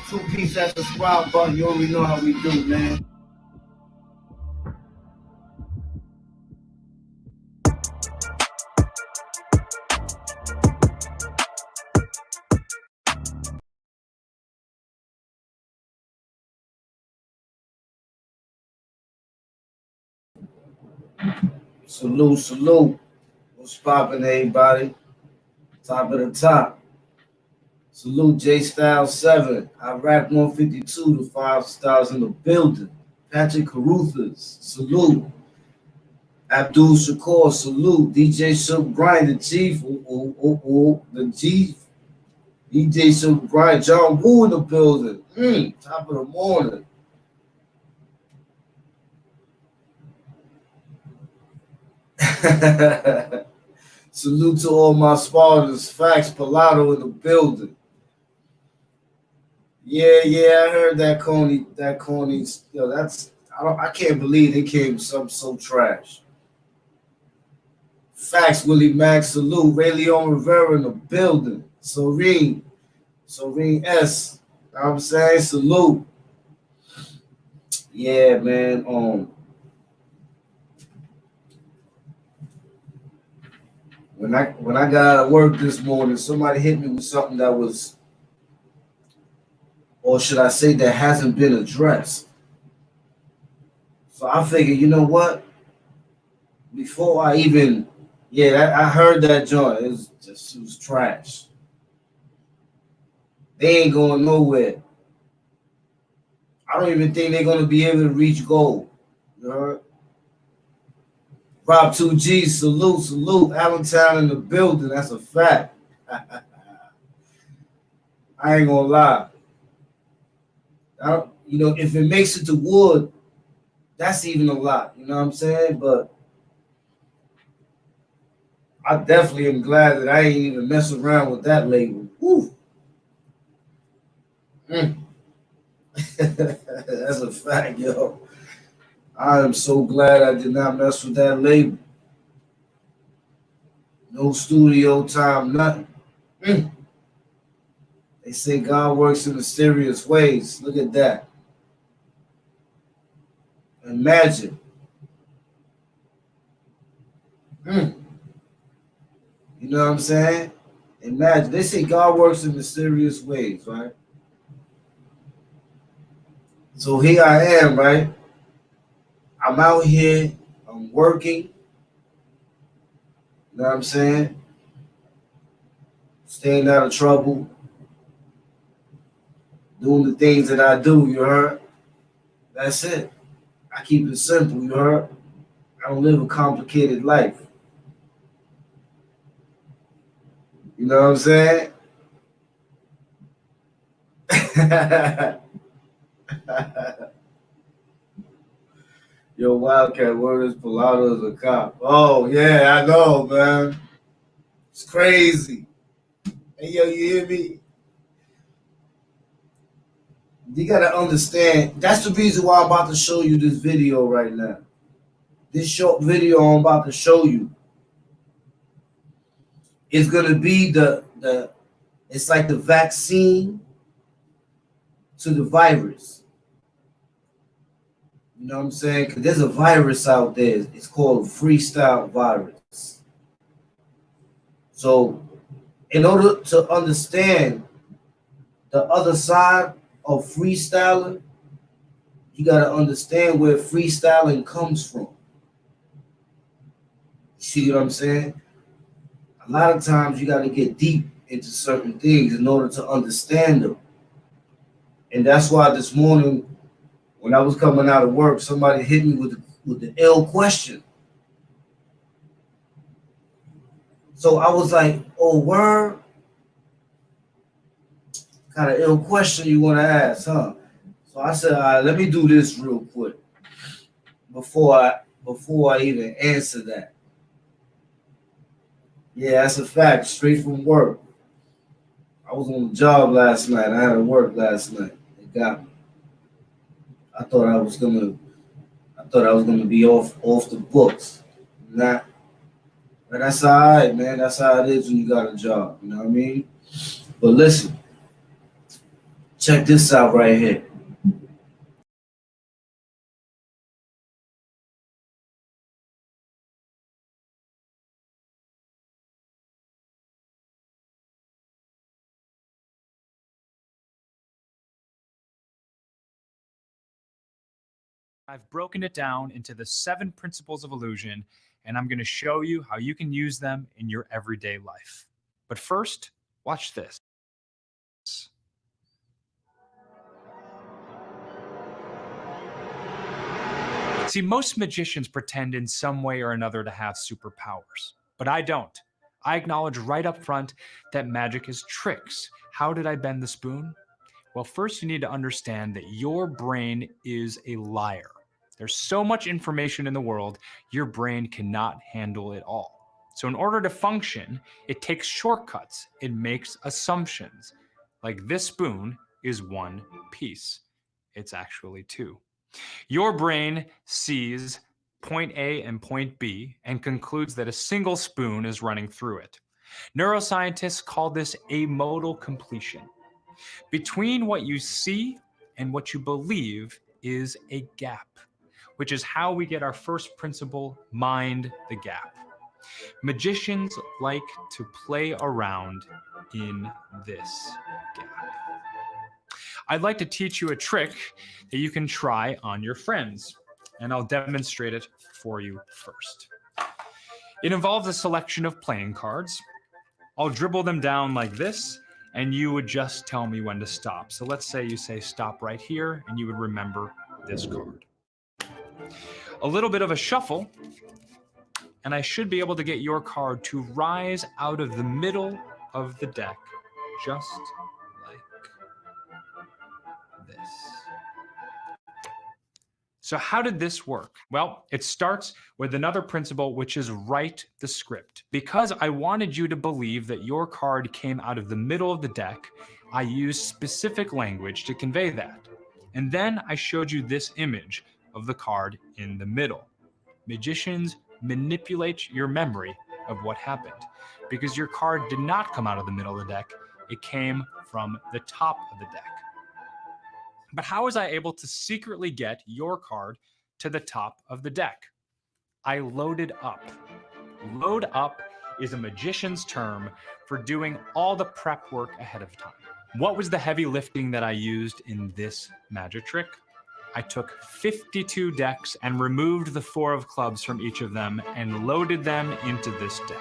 Two-piece at the subscribe button. You already know how we do, man. Salute, salute. What's poppin', everybody? Top of the top. Salute J Style 7. Iraq 152, the 5 stars in the building. Patrick Caruthers, salute. Abdul Shakur, salute. DJ Shook Brian, the chief. The chief. DJ Shook Brian, John Woo in the building. Top of the morning. Salute to all my spotters. Facts, Pilato in the building. Yeah, I heard that Coney. Yo, I can't believe they came with something so trash. Facts, Willie Max, salute. Ray Leon Rivera in the building. Serene S. You know what I'm saying? Salute. Yeah, man. When I got out of work this morning, somebody hit me with something that was, or should I say, that hasn't been addressed. So I figured, you know what? Before I even, I heard that joint. It was trash. They ain't going nowhere. I don't even think they're gonna be able to reach goal. You know? Rob 2G, salute. Allentown in the building. That's a fact. I ain't gonna lie. If it makes it to Wood, that's even a lot. You know what I'm saying? But I definitely am glad that I ain't even mess around with that label. Woo. That's a fact, yo. I am so glad I did not mess with that label. No studio time, nothing. They say God works in mysterious ways. Look at that. Imagine. You know what I'm saying? Imagine. They say God works in mysterious ways, right? So here I am, right? I'm out here. I'm working. You know what I'm saying? Staying out of trouble. Doing the things that I do, you heard? That's it. I keep it simple, you heard? I don't live a complicated life. You know what I'm saying? Yo, Wildcat, where is Pilato as a cop? Oh, yeah, I know, man. It's crazy. Hey, yo, you hear me? You got to understand. That's the reason why I'm about to show you this video right now. This short video I'm about to show you is going to be it's like the vaccine to the virus. You know what I'm saying? Because there's a virus out there. It's called freestyle virus. So, in order to understand the other side of freestyling, you got to understand where freestyling comes from. See what I'm saying? A lot of times you got to get deep into certain things in order to understand them. And that's why this morning, when I was coming out of work, somebody hit me with the L question. So I was like, oh, word? Kind of ill question you want to ask, huh? So I said, all right, let me do this real quick before I even answer that. Yeah, that's a fact. Straight from work. I was on the job last night. I had to work last night. It got me. I thought I was gonna be off the books. Not, but that's all right, man. That's how it is when you got a job. You know what I mean? But listen, check this out right here. I've broken it down into the 7 principles of illusion, and I'm going to show you how you can use them in your everyday life. But first, watch this. See, most magicians pretend in some way or another to have superpowers, but I don't. I acknowledge right up front that magic is tricks. How did I bend the spoon? Well, first you need to understand that your brain is a liar. There's so much information in the world, your brain cannot handle it all. So in order to function, it takes shortcuts. It makes assumptions. Like this spoon is 1 piece. It's actually 2. Your brain sees point A and point B and concludes that a single spoon is running through it. Neuroscientists call this amodal completion. Between what you see and what you believe is a gap, which is how we get our first principle, mind the gap. Magicians like to play around in this gap. I'd like to teach you a trick that you can try on your friends, and I'll demonstrate it for you first. It involves a selection of playing cards. I'll dribble them down like this, and you would just tell me when to stop. So let's say you say stop right here, and you would remember this card. A little bit of a shuffle, and I should be able to get your card to rise out of the middle of the deck, just like this. So how did this work? Well, it starts with another principle, which is write the script. Because I wanted you to believe that your card came out of the middle of the deck, I used specific language to convey that. And then I showed you this image of the card in the middle. Magicians manipulate your memory of what happened because your card did not come out of the middle of the deck, it came from the top of the deck. But how was I able to secretly get your card to the top of the deck? I loaded up. Load up is a magician's term for doing all the prep work ahead of time. What was the heavy lifting that I used in this magic trick? I took 52 decks and removed the 4 of clubs from each of them and loaded them into this deck.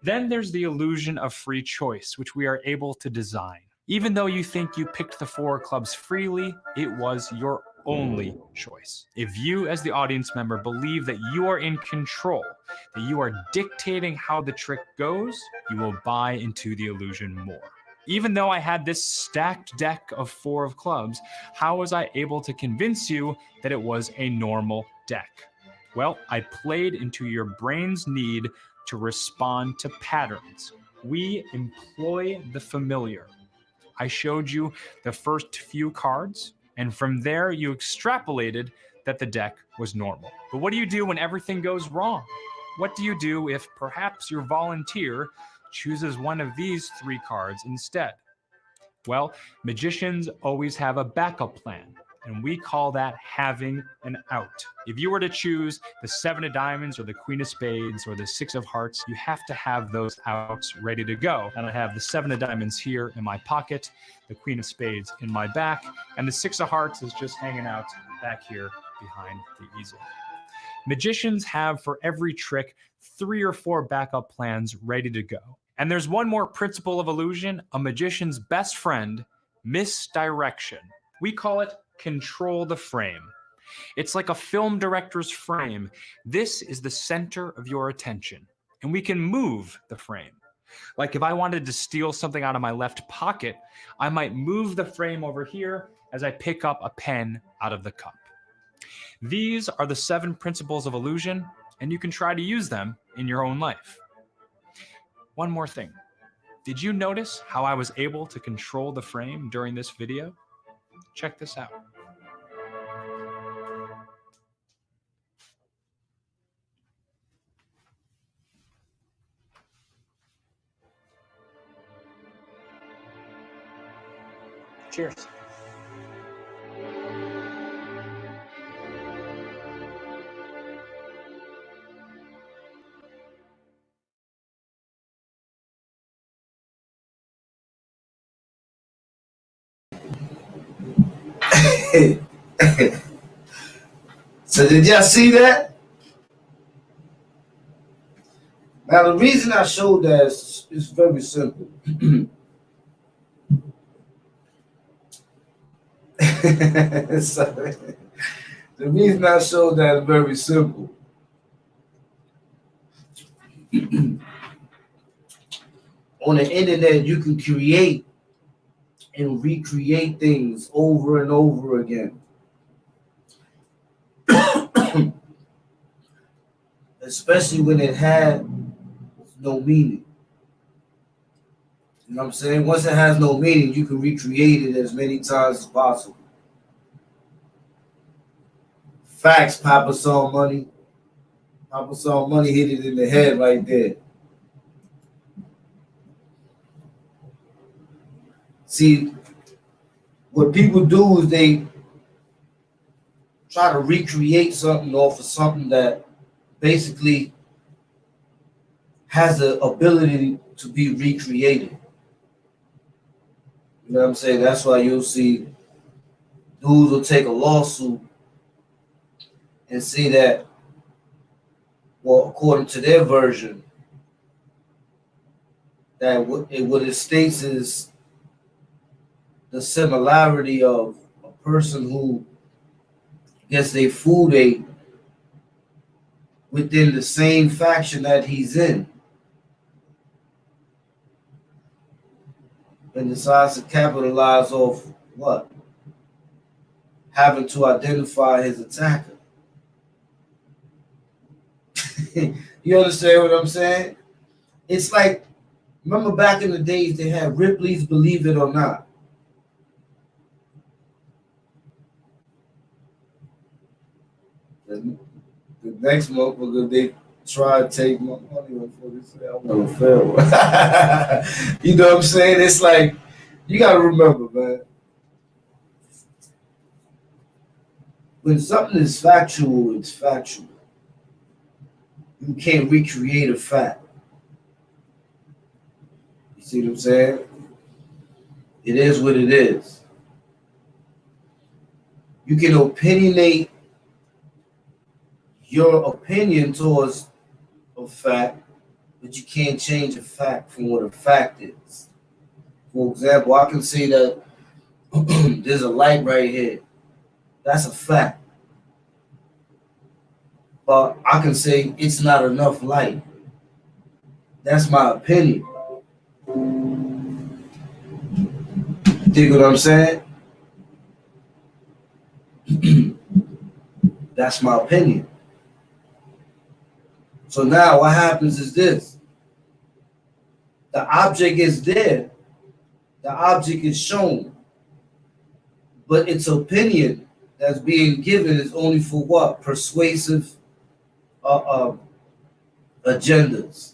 Then there's the illusion of free choice, which we are able to design. Even though you think you picked the 4 clubs freely, it was your only choice. If you, as the audience member, believe that you are in control, that you are dictating how the trick goes, you will buy into the illusion more. Even though I had this stacked deck of 4 of clubs, how was I able to convince you that it was a normal deck? Well, I played into your brain's need to respond to patterns. We employ the familiar. I showed you the first few cards, and from there you extrapolated that the deck was normal. But what do you do when everything goes wrong? What do you do if perhaps your volunteer chooses one of these 3 cards instead? Well, magicians always have a backup plan, and we call that having an out. If you were to choose the 7 of diamonds or the Queen of spades or the 6 of hearts, you have to have those outs ready to go. And I have the 7 of diamonds here in my pocket, the Queen of spades in my back, and the 6 of hearts is just hanging out back here behind the easel. Magicians have for every trick 3 or 4 backup plans ready to go. And there's one more principle of illusion, a magician's best friend, misdirection. We call it control the frame. It's like a film director's frame. This is the center of your attention, and we can move the frame. Like if I wanted to steal something out of my left pocket, I might move the frame over here as I pick up a pen out of the cup. These are the 7 principles of illusion, and you can try to use them in your own life. One more thing. Did you notice how I was able to control the frame during this video? Check this out. Cheers. So did y'all see that? Now the reason I showed that is very simple. Sorry. The reason I showed that is very simple. On the internet, you can create and recreate things over and over again. Especially when it had no meaning. You know what I'm saying? Once it has no meaning, you can recreate it as many times as possible. Facts, Papa saw money. Papa saw money, hit it in the head right there. See, what people do is they try to recreate something off of something that basically has the ability to be recreated. You know what I'm saying? That's why you'll see dudes will take a lawsuit and say that, well, according to their version, that what it states is the similarity of a person who gets their food ate within the same faction that he's in and decides to capitalize off what? Having to identify his attacker. You understand what I'm saying? It's like, remember back in the days they had Ripley's Believe It or Not. The next motherfucker, they try to take my money before they say I'm gonna fail. You know what I'm saying? It's like, you gotta remember, man. When something is factual, it's factual. You can't recreate a fact. You see what I'm saying? It is what it is. You can opinionate your opinion towards a fact, but you can't change a fact from what a fact is. For example, I can say that there's a light right here. That's a fact. But I can say it's not enough light. That's my opinion. Dig what I'm saying? That's my opinion. So now what happens is this. The object is there. The object is shown. But its opinion that's being given is only for what? Persuasive agendas.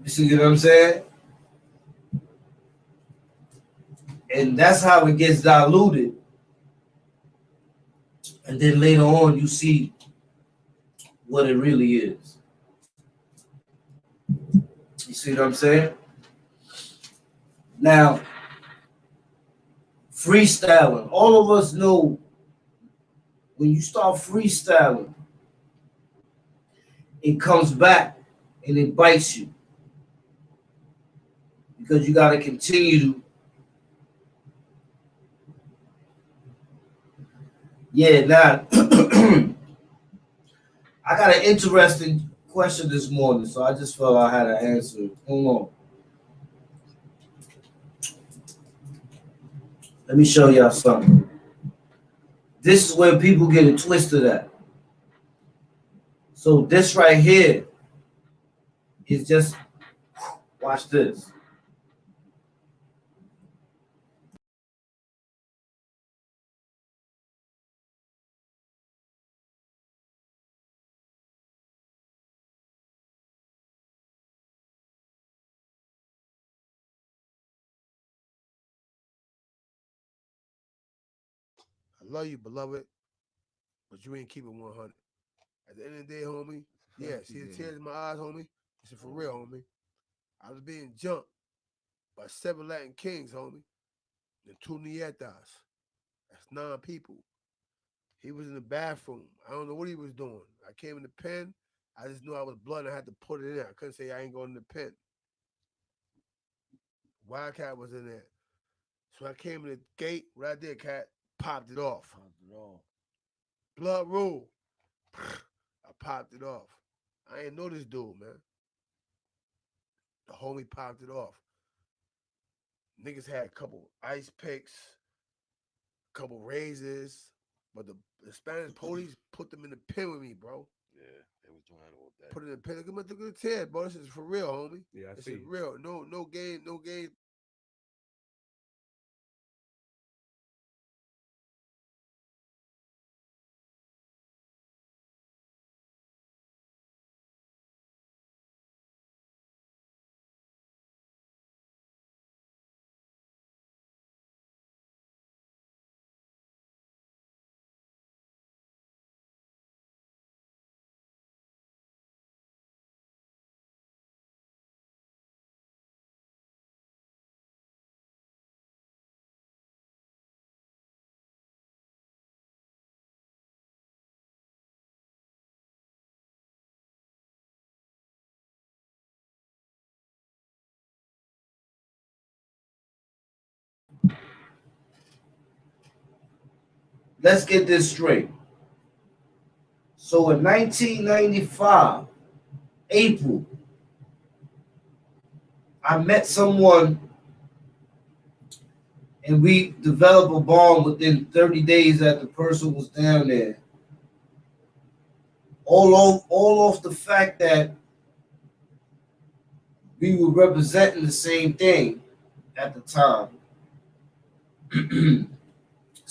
You see what I'm saying? And that's how it gets diluted. And then later on, you see what it really is. You see what I'm saying? Now, freestyling. All of us know when you start freestyling, it comes back and it bites you because you got to continue to. Yeah, now I got an interesting question this morning, so I just felt I had to answer it. Hold on. Let me show y'all something. This is where people get it twisted at. So this right here is just, watch this. I love you, beloved, but you ain't keeping 100. At the end of the day, homie, yeah, see the tears in my eyes, homie? This is for real, homie. I was being jumped by 7 Latin kings, homie, and 2 nietas. That's 9 people. He was in the bathroom. I don't know what he was doing. I came in the pen. I just knew I was blood and I had to put it in. I couldn't say I ain't going in the pen. Wildcat was in there. So I came in the gate, right there, cat, popped it off. Blood rule. I popped it off. I ain't know this dude, man. The homie popped it off. Niggas had a couple ice picks, a couple razors, but the Spanish police put them in the pen with me, bro. Yeah, they was trying all that. Put it in the pen. Look at the tear, bro. This is for real, homie. Yeah, I This see. is real. No game, no game. Let's get this straight. So in 1995, April, I met someone and we developed a bond within 30 days that the person was down there. All off the fact that we were representing the same thing at the time.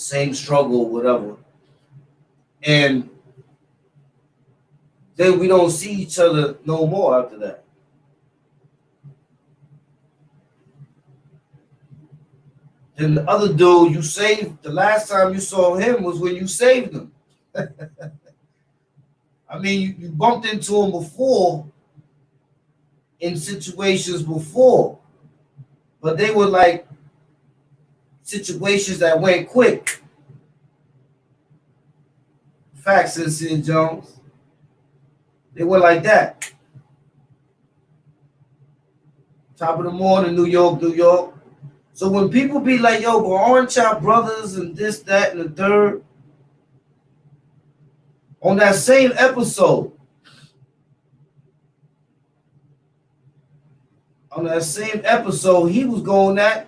Same struggle, whatever. And then we don't see each other no more after that. Then the other dude you saved, the last time you saw him was when you saved him. I mean, you bumped into him before in situations before, but they were like situations that went quick. Facts, Sincere Jones. They were like that. Top of the morning, New York, New York. So when people be like, yo, but aren't y'all brothers and this, that, and the third? On that same episode, he was going at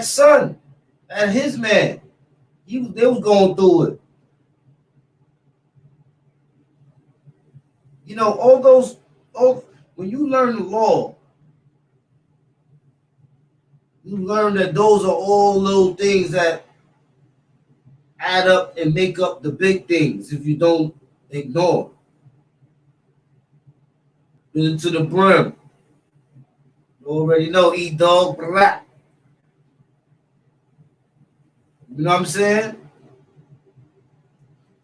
son, at his man. They was going through it. You know, when you learn the law, you learn that those are all little things that add up and make up the big things if you don't ignore. Fill it to the brim. You already know, eat dog black. You know what I'm saying?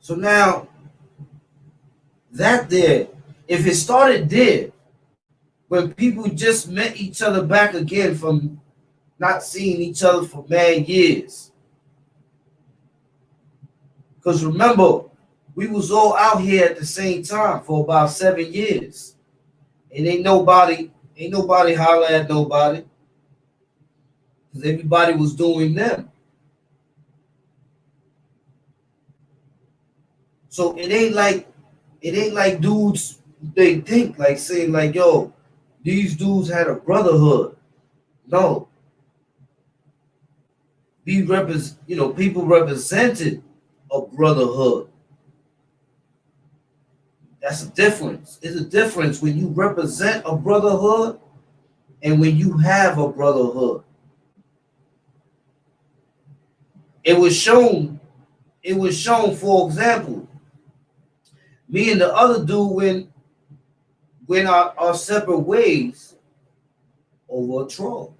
So now, that there, if it started there, when people just met each other back again from not seeing each other for mad years. Because remember, we was all out here at the same time for about 7 years. And ain't nobody holler at nobody. Because everybody was doing them. So it ain't like dudes they think like saying like, yo, these dudes had a brotherhood. No. People represented a brotherhood. That's a difference. It's a difference when you represent a brotherhood and when you have a brotherhood. It was shown, for example, me and the other dude went our separate ways over a troll.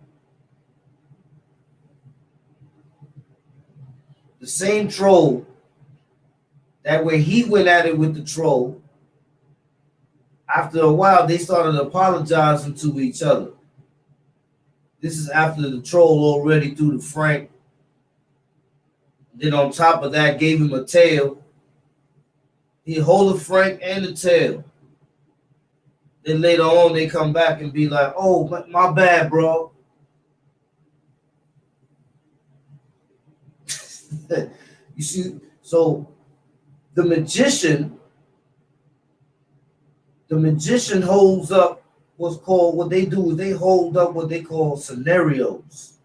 The same troll that when he went at it with the troll, after a while they started apologizing to each other. This is after the troll already threw the Frank. Then on top of that, gave him a tail. He hold the Frank and the tail. Then later on, they come back and be like, "Oh, my bad, bro." You see, so the magician holds up what they do is they hold up what they call scenarios.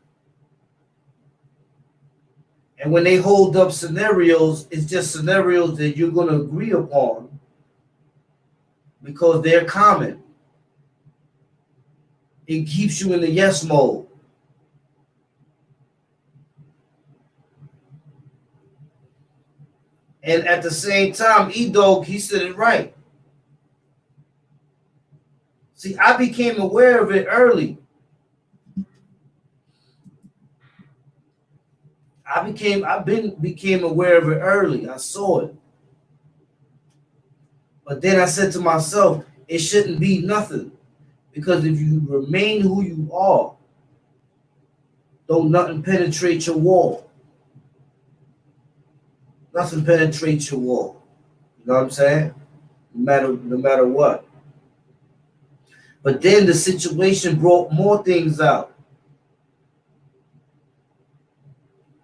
And when they hold up scenarios, it's just scenarios that you're going to agree upon because they're common. It keeps you in the yes mode. And at the same time, E-Dog, he said it right. See, I became aware of it early. became aware of it early. I saw it. But then I said to myself, it shouldn't be nothing. Because if you remain who you are, don't nothing penetrate your wall. Nothing penetrates your wall. You know what I'm saying? No matter what. But then the situation brought more things out.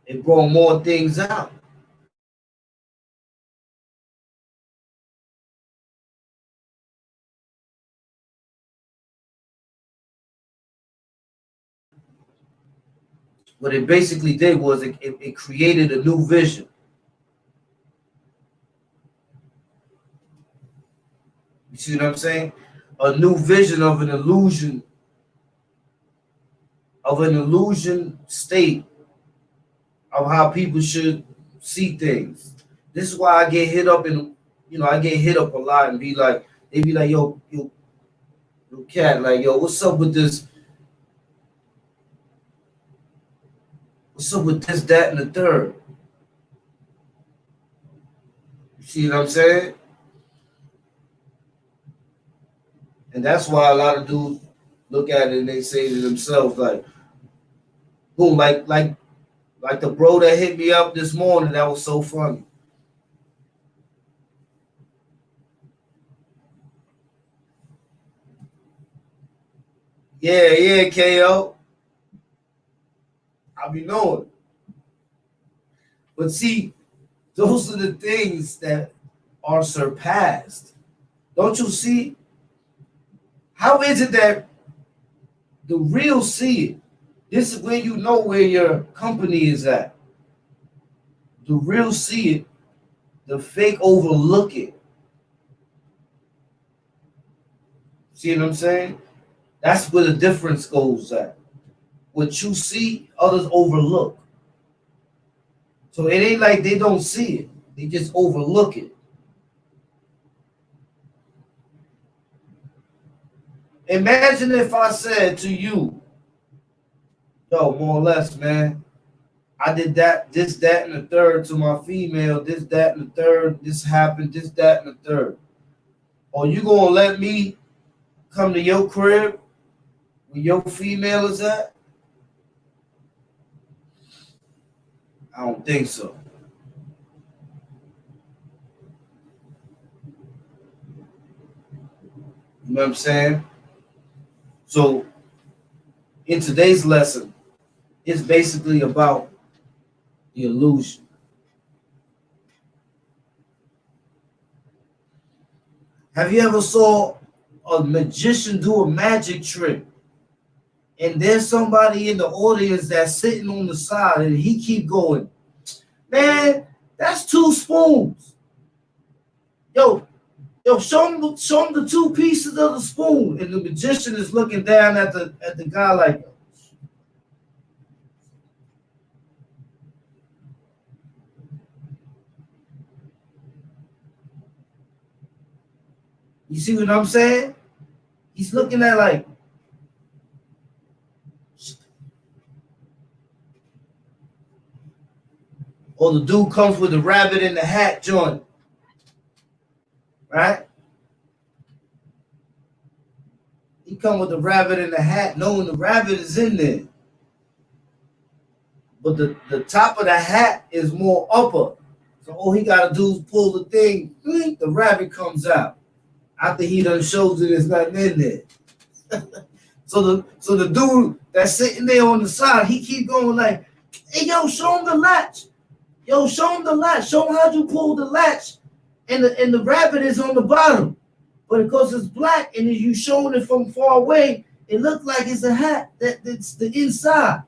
It brought more things out. What it basically did was it created a new vision. You see what I'm saying? A new vision of an illusion state of how people should see things. This is why I get hit up a lot and they be like, yo, cat, like, yo, what's up with this? What's up with this, that, and the third? You see what I'm saying? And that's why a lot of dudes look at it and they say to themselves, like, boom, like the bro that hit me up this morning, that was so funny. Yeah, KO. I be knowing. But see, those are the things that are surpassed. Don't you see? How is it that the real see it? This is when you know where your company is at. The real see it, the fake overlook it. See what I'm saying? That's where the difference goes at. What you see, others overlook. So it ain't like they don't see it. They just overlook it. Imagine if I said to you, yo, more or less, man, I did that, this, that, and the third to my female, this, that, and the third, this happened, this, that, and the third. Or you gonna let me come to your crib where your female is at? I don't think so. You know what I'm saying? So in today's lesson, it's basically about the illusion. Have you ever saw a magician do a magic trick and there's somebody in the audience that's sitting on the side and he keep going, man, that's 2 spoons. Yo, show him the 2 pieces of the spoon. And the magician is looking down at the guy like, you see what I'm saying? He's looking at like, or the dude comes with the rabbit in the hat joint, right? He come with the rabbit in the hat, knowing the rabbit is in there. But the top of the hat is more upper. So all he gotta do is pull the thing, the rabbit comes out. After he done shows that there's nothing in there. So the dude that's sitting there on the side, he keep going like, hey yo, show him the latch. Yo, show him the latch. Show him how you pull the latch. And the rabbit is on the bottom. But because it's black and you showing it from far away, it looks like it's a hat that's the inside.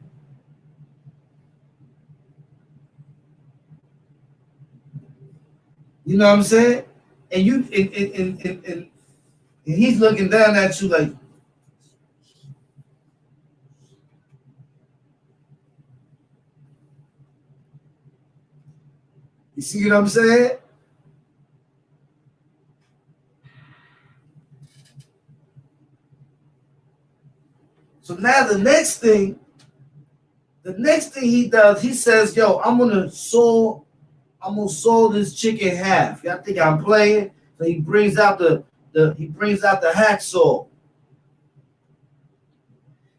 You know what I'm saying? And you and he's looking down at you like, you see what I'm saying? So now the next thing he does, he says, yo, I'm gonna saw this chick in half. Y'all think I'm playing? So he brings out the hacksaw.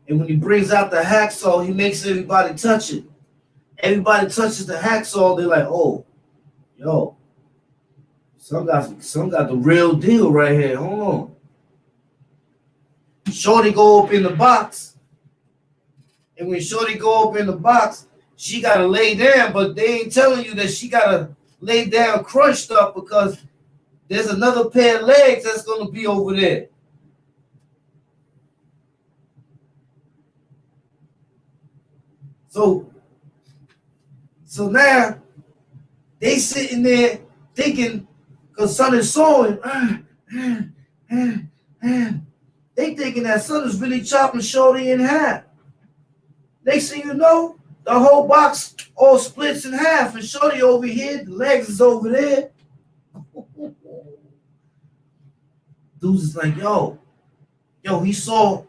And when he brings out the hacksaw, he makes everybody touch it. Everybody touches the hacksaw, they're like, oh, yo, some got the real deal right here. Hold on. Shorty go up in the box. And when Shorty go up in the box, she gotta lay down, but they ain't telling you that she gotta lay down crunched up because there's another pair of legs that's gonna be over there. So now they sitting there thinking, because Son is sawing, they thinking that Son is really chopping Shorty in half. Next thing you know, the whole box all splits in half, and Shorty over here, the legs is over there. Dudes is like, yo, he saw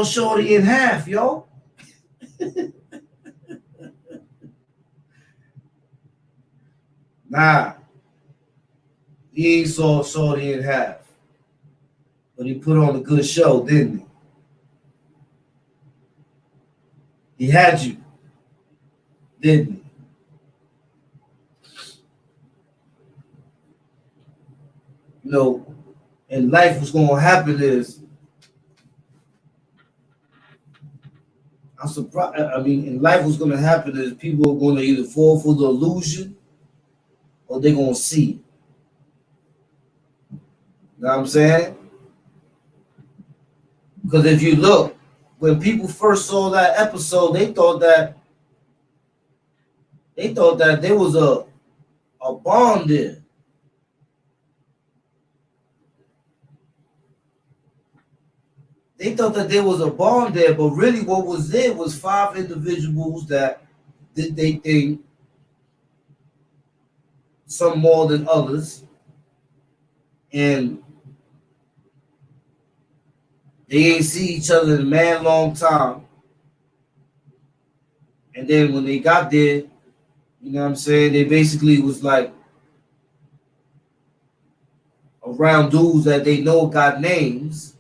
Shorty in half, yo. Nah, he ain't saw Shorty in half, but he put on a good show, didn't he? He had you, didn't he? You know, and life what's going to happen is, I'm surprised. I mean, in life what's going to happen is people are going to either fall for the illusion or they're going to see. You know what I'm saying? Because if you look, when people first saw that episode, they thought that there was a bond there. They thought that there was a bond there, but really what was there was 5 individuals that did they think, some more than others, and They ain't see each other in a man long time. And then when they got there, you know what I'm saying, they basically was like around dudes that they know got names.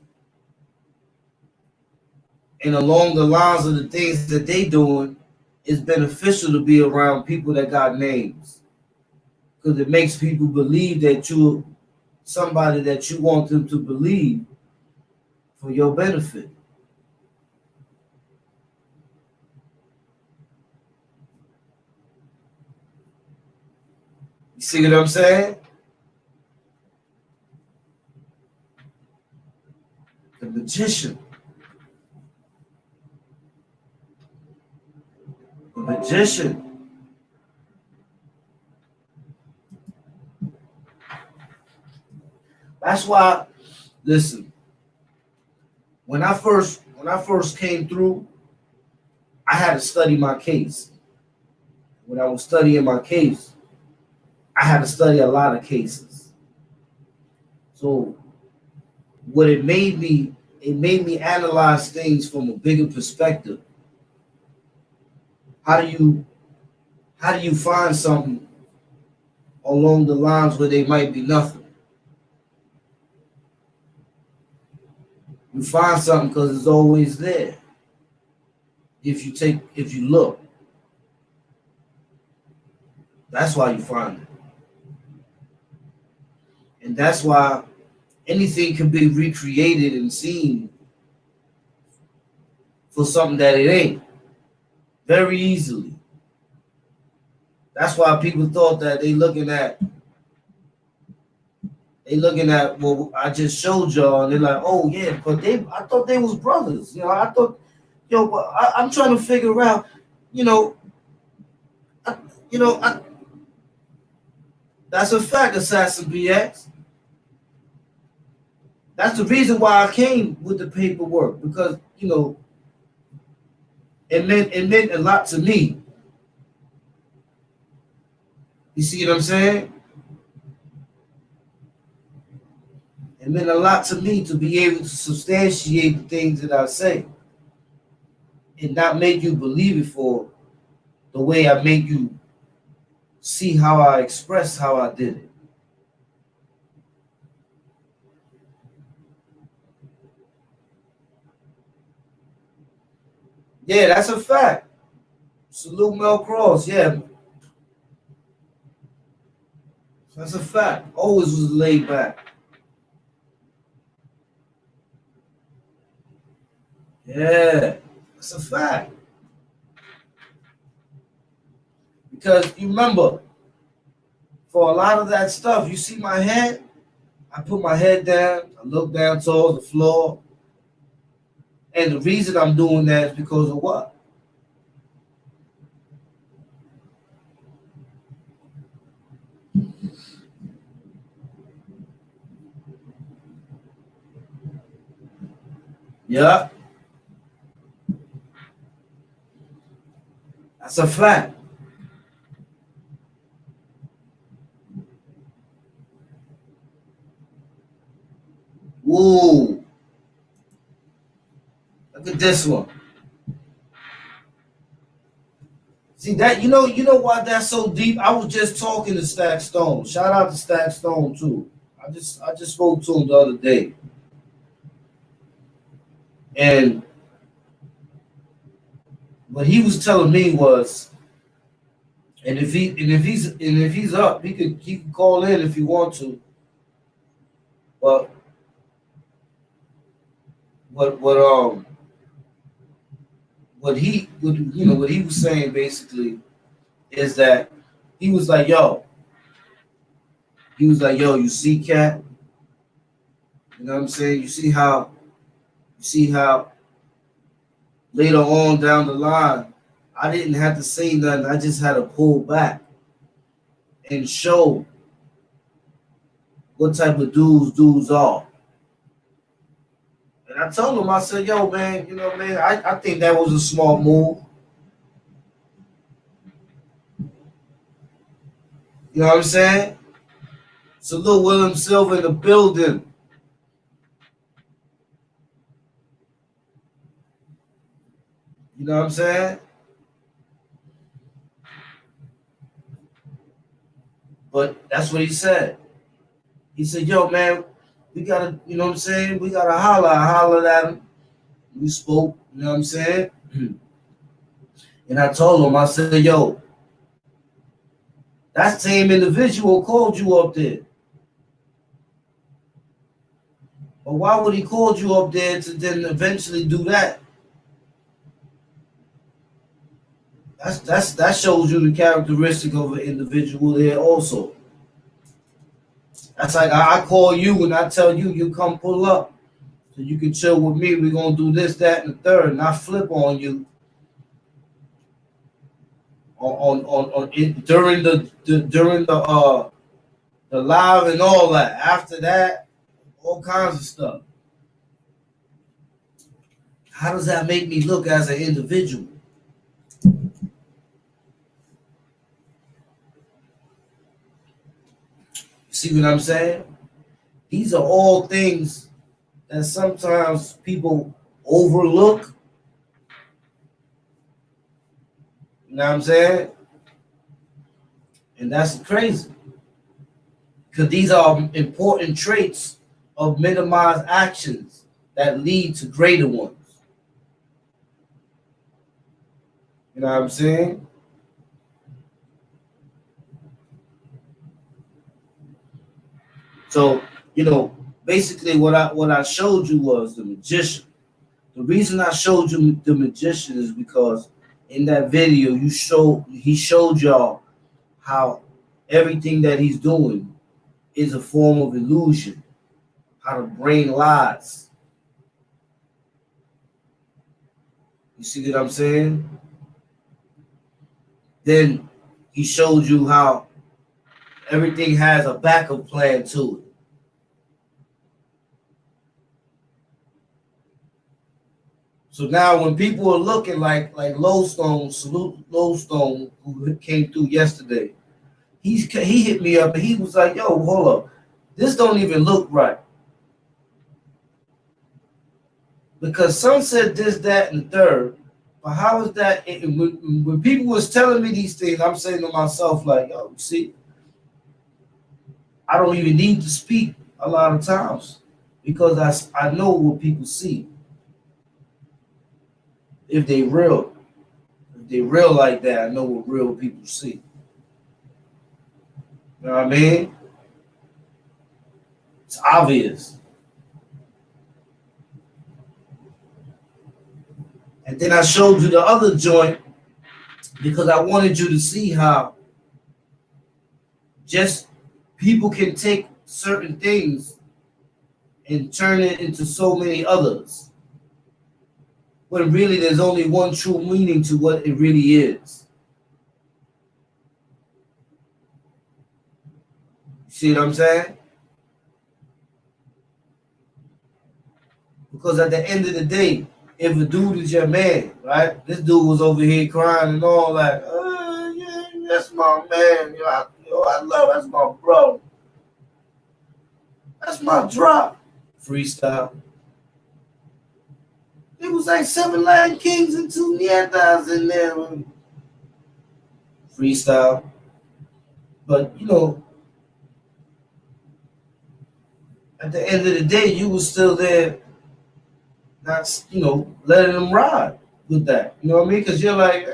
And along the lines of the things that they doing, it's beneficial to be around people that got names. Because it makes people believe that you're somebody that you want them to believe for your benefit. You see what I'm saying? The magician. The magician. That's why, listen, when I first came through, I had to study my case. When I was studying my case, I had to study a lot of cases. So what it made me analyze things from a bigger perspective. How do you how do you find something along the lines where they might be nothing? You find something because it's always there. If you look, that's why you find it. And that's why anything can be recreated and seen for something that it ain't very easily. That's why people thought that they looking at what I just showed y'all, and they're like, oh yeah, but I thought they was brothers. You know, I thought, but I'm trying to figure out, you know, I, you know, I, that's a fact, Assassin BX. That's the reason why I came with the paperwork because it meant a lot to me. You see what I'm saying? It meant a lot to me to be able to substantiate the things that I say and not make you believe it for the way I make you see how I express how I did it. Yeah, that's a fact. Salute Mel Cross. Yeah, that's a fact. Always was laid back. Yeah, that's a fact. Because you remember, for a lot of that stuff, you see my head, I put my head down, I look down towards the floor. And the reason I'm doing that is because of what? Yeah, that's a fact. Whoa, look at this one. See that you know why that's so deep. I was just talking to Stack Stone. Shout out to Stack Stone too. I just spoke to him the other day, and what he was telling me was, and if he's up, he could call in if he wants to. But what what he was saying basically is that he was like, yo, you see, cat, you know what I'm saying? You see how later on down the line, I didn't have to say nothing. I just had to pull back and show what type of dudes are. And I told him, I said, yo, man, man, I think that was a smart move. You know what I'm saying? Salute William Silver in the building. You know what I'm saying? But that's what he said. He said, yo, man, we gotta, you know what I'm saying? We gotta holler. I hollered at him. We spoke, you know what I'm saying? And I told him, I said, yo, that same individual called you up there. But why would he call you up there to then eventually do that? That shows you the characteristic of an individual there also. That's like I call you and I tell you, you come pull up. So you can chill with me. We're gonna do this, that, and the third, and I flip on you on it during the live and all that. After that, all kinds of stuff. How does that make me look as an individual? See what I'm saying? These are all things that sometimes people overlook. You know what I'm saying? And that's crazy. Because these are important traits of minimized actions that lead to greater ones. You know what I'm saying? So, basically what I showed you was the magician. The reason I showed you the magician is because in that video he showed y'all how everything that he's doing is a form of illusion, how the brain lies. You see what I'm saying? Then he showed you how everything has a backup plan to it. So now when people are looking like Lowstone, salute Lowstone, who came through yesterday, he hit me up and he was like, yo, hold up. This don't even look right. Because some said this, that, and the third. But how is that? When people was telling me these things, I'm saying to myself, like, yo, see, I don't even need to speak a lot of times because I know what people see. If they real like that, I know what real people see. You know what I mean? It's obvious. And then I showed you the other joint because I wanted you to see how just people can take certain things and turn it into so many others. When really there's only one true meaning to what it really is. See what I'm saying? Because at the end of the day, if a dude is your man, right? This dude was over here crying and all that. Yeah, that's my man. I love, that's my bro. That's my drop. Freestyle. It was like 7 Latin Kings and 2 Neanderthals in there. Freestyle. But, at the end of the day, you was still there, not, letting them ride with that. You know what I mean? Because you're like,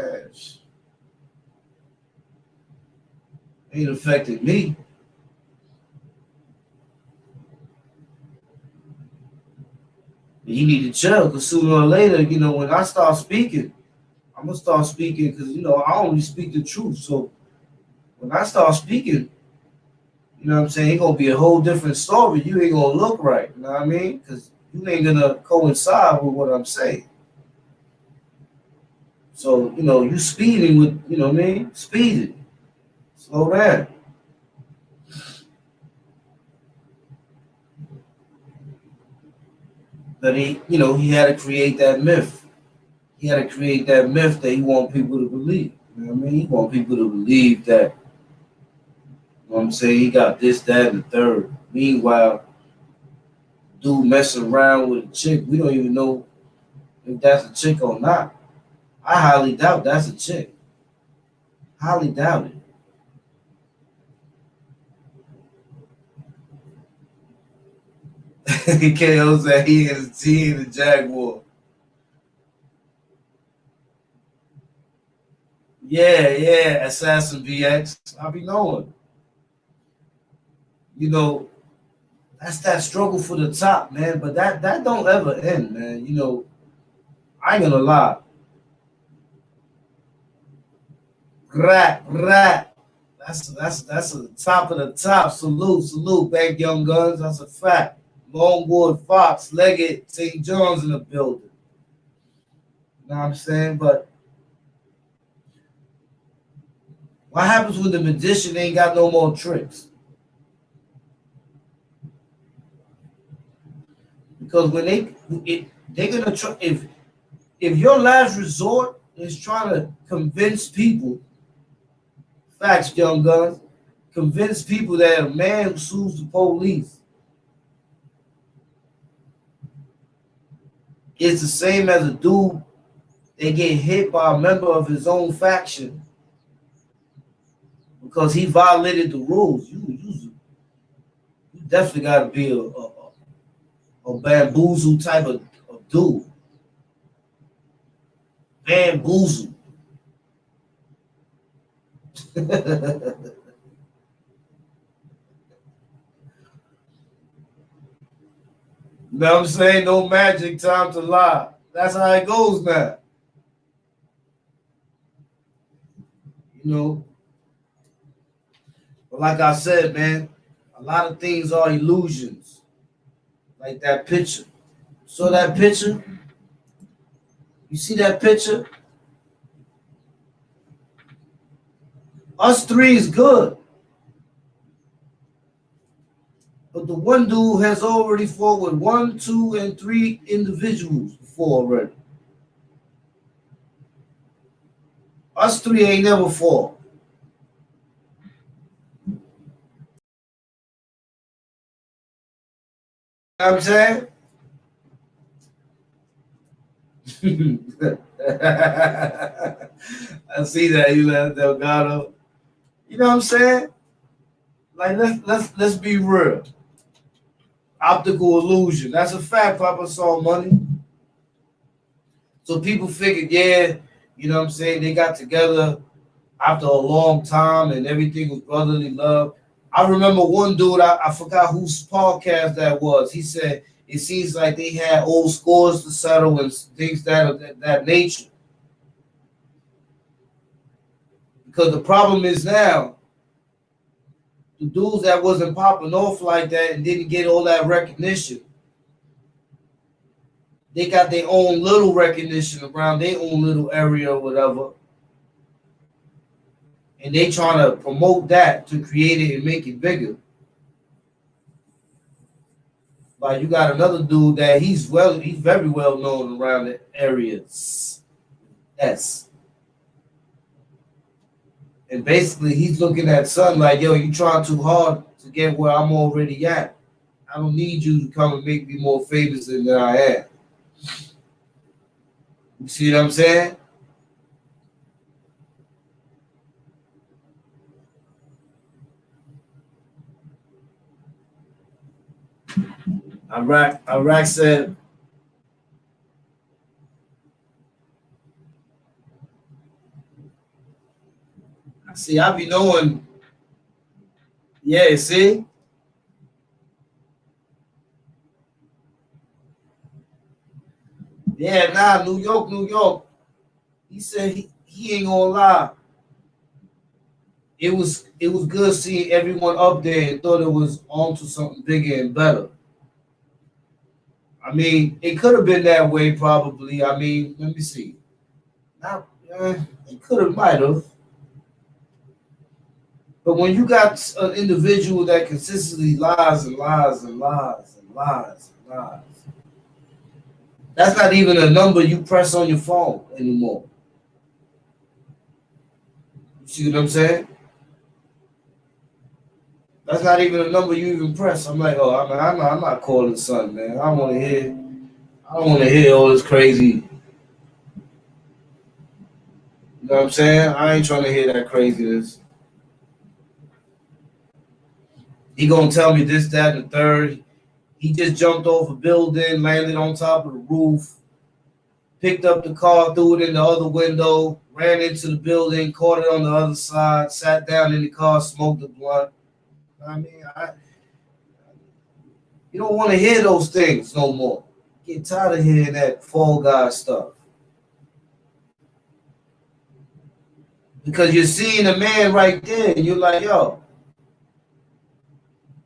ain't affected me. You need to chill because sooner or later, when I start speaking, I'm going to start speaking because, I only speak the truth. So when I start speaking, you know what I'm saying, it's going to be a whole different story. You ain't going to look right. You know what I mean? Because you ain't going to coincide with what I'm saying. So, you speeding with, you know what I mean? Speeding. Slow down. But he had to create that myth. He had to create that myth that he want people to believe. You know what I mean? He want people to believe that, you know what I'm saying, he got this, that, and the third. Meanwhile, dude messing around with a chick, we don't even know if that's a chick or not. I highly doubt that's a chick. Highly doubt it. KO said he and the Jaguar. Yeah, Assassin VX. I be knowing. You know, that's that struggle for the top, man. But that don't ever end, man. You know, I ain't gonna lie. Rat. That's the top of the top. Salute. Bank Young Guns. That's a fact. Longwood, Fox, Leggett, St. John's in the building. You know what I'm saying? But what happens when the magician ain't got no more tricks? Because when they're gonna try, if your last resort is trying to convince people, facts, Young Guns, convince people that a man who sues the police is the same as a dude that get hit by a member of his own faction because he violated the rules. You definitely got to be a bamboozle type of dude. Bamboozle. You know what I'm saying? No magic, time to lie. That's how it goes now. You know? But like I said, man, a lot of things are illusions. Like that picture. So that picture? You see that picture? Us three is good. But the one dude has already fought with 1, 2, and 3 individuals before already. Us three ain't never fought. You know what I'm saying? I see that, you know, Delgado. You know what I'm saying? Like let's be real. Optical illusion. That's a fact, Papa Saw Money. So people figured, yeah, you know what I'm saying, they got together after a long time and everything was brotherly love. I remember one dude, I forgot whose podcast that was. He said it seems like they had old scores to settle and things that nature. Because the problem is now, the dudes that wasn't popping off like that and didn't get all that recognition, they got their own little recognition around their own little area or whatever. And they trying to promote that to create it and make it bigger. Like you got another dude that he's very well known around the areas. S. And basically he's looking at Son like, yo, you trying too hard to get where I'm already at. I don't need you to come and make me more famous than I am. You see what I'm saying? Iraq said, see, I be knowing, yeah, see? Yeah, nah, New York. He said he ain't gonna lie. It was good seeing everyone up there and thought it was on to something bigger and better. I mean, it could have been that way probably. I mean, let me see. It could have, might have. But when you got an individual that consistently lies and lies and lies and lies and lies, that's not even a number you press on your phone anymore. You see what I'm saying? That's not even a number you even press. I'm like, oh, I'm not calling Son, man. I don't want to hear all this crazy. You know what I'm saying? I ain't trying to hear that craziness. He gonna tell me this, that, and the third. He just jumped off a building, landed on top of the roof, picked up the car, threw it in the other window, ran into the building, caught it on the other side, sat down in the car, smoked the blunt. I mean, you don't want to hear those things no more. Get tired of hearing that fall guy stuff. Because you're seeing a man right there, and you're like, yo,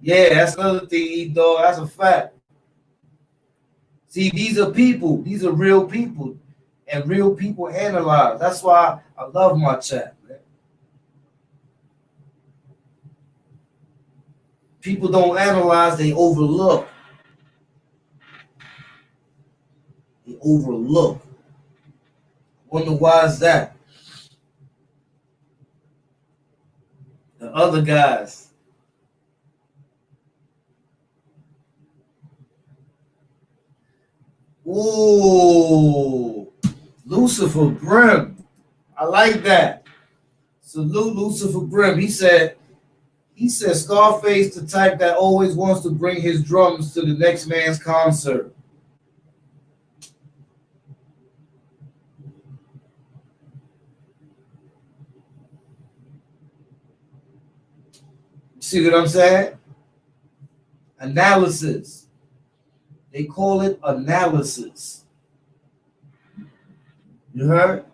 yeah, that's another thing, E-Dog. That's a fact. See, these are people. These are real people. And real people analyze. That's why I love my chat, man. People don't analyze, they overlook. They overlook. Wonder why is that? The other guys. Ooh, Lucifer Brim. I like that. Salute Lucifer Brim. He said Scarface the type that always wants to bring his drums to the next man's concert. See what I'm saying? Analysis. They call it analysis. You heard?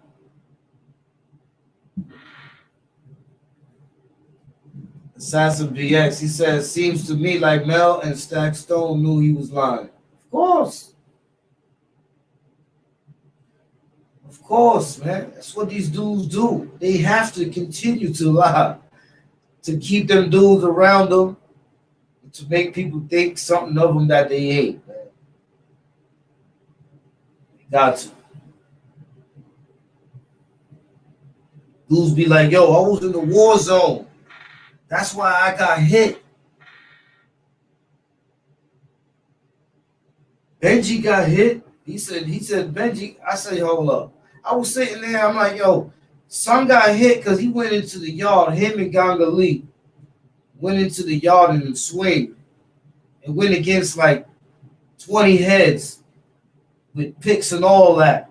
Assassin BX, he says, seems to me like Mel and Stack Stone knew he was lying. Of course. Of course, man. That's what these dudes do. They have to continue to lie to keep them dudes around them, to make people think something of them that they hate, man. They got to. Dudes be like, yo, I was in the war zone. That's why I got hit. Benji got hit. He said, Benji, I said, hold up. I was sitting there, I'm like, yo, son got hit because he went into the yard. Him and Ganga Lee went into the yard and swing. And went against like 20 heads with picks and all that.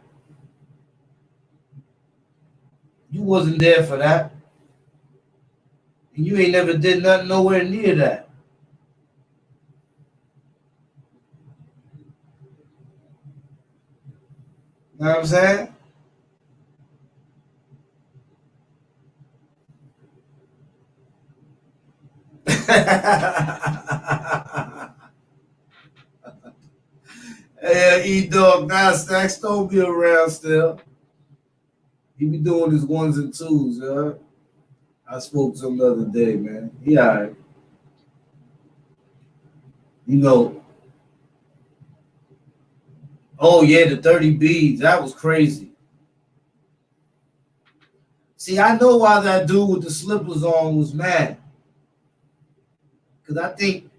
You wasn't there for that. And you ain't never did nothing nowhere near that. You know what I'm saying? Hey, E-Dog, now Stacks don't be around still. He be doing his ones and twos, huh? I spoke to him the other day, man. He all right. You know, oh yeah, the 30 beads, that was crazy. See, I know why that dude with the slippers on was mad. Because I think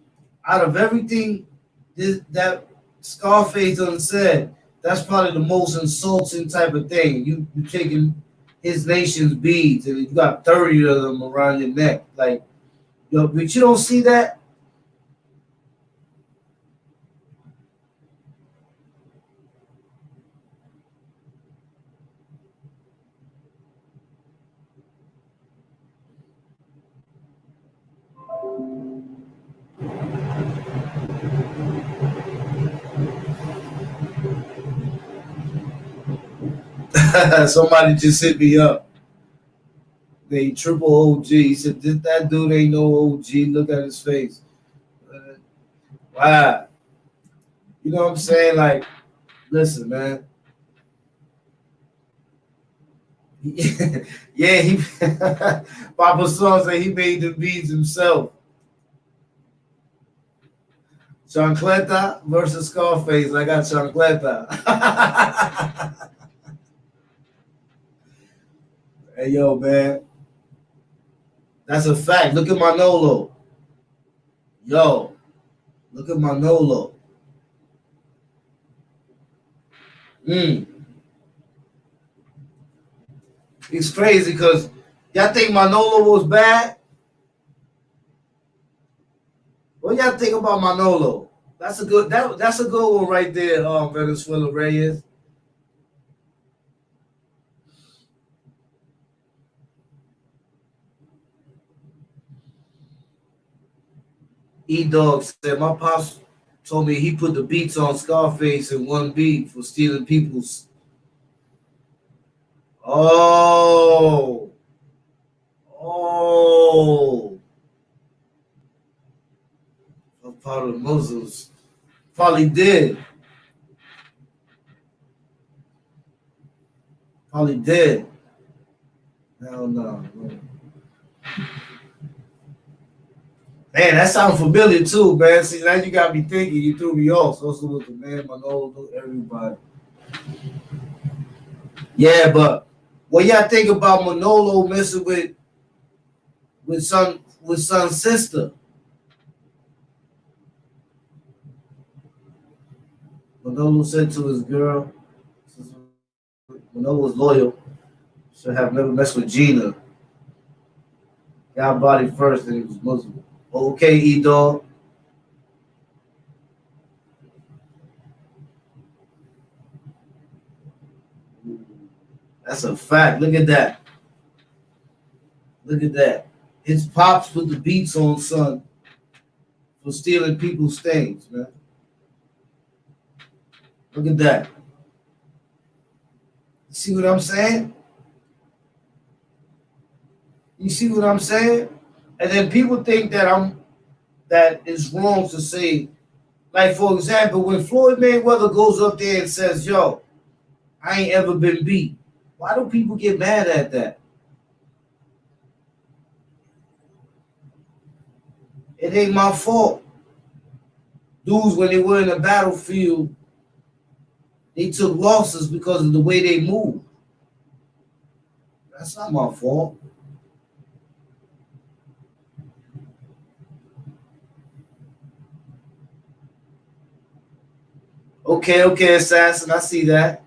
out of everything that Scarface done said, that's probably the most insulting type of thing. You taking his nation's beads and you got 30 of them around your neck. Like, yo, but you don't see that? Somebody just hit me up. They triple OG. He said, that dude ain't no OG. Look at his face. Wow. You know what I'm saying? Like, listen, man. Yeah, he Papa Son said he made the beats himself. Chancleta versus Scarface. I got Chancleta. Hey, yo, man. That's a fact. Look at Manolo. Yo, look at Manolo. It's crazy because y'all think Manolo was bad? What y'all think about Manolo? That's a good one right there, Venezuela Reyes. E Dog said my pops told me he put the beats on Scarface in one beat for stealing people's. Oh, oh, I'm part of the Muslims. Probably did. Probably did. Hell no. Man, that sounds familiar too, man. See, now you got me thinking. You threw me off. So was the man, Manolo, everybody. Yeah, but what y'all think about Manolo messing with son's sister? Manolo said to his girl, Manolo was loyal. Should have never messed with Gina. Got body first, and he was Muslim. Okay, E Dog. That's a fact. Look at that. Look at that. His pops put the beats on son for stealing people's things, man. Look at that. You see what I'm saying? You see what I'm saying? And then people think that it's wrong to say, like for example, when Floyd Mayweather goes up there and says, "Yo, I ain't ever been beat." Why do people get mad at that? It ain't my fault. Dudes, when they were in the battlefield, they took losses because of the way they moved. That's not my fault. Okay, assassin. I see that.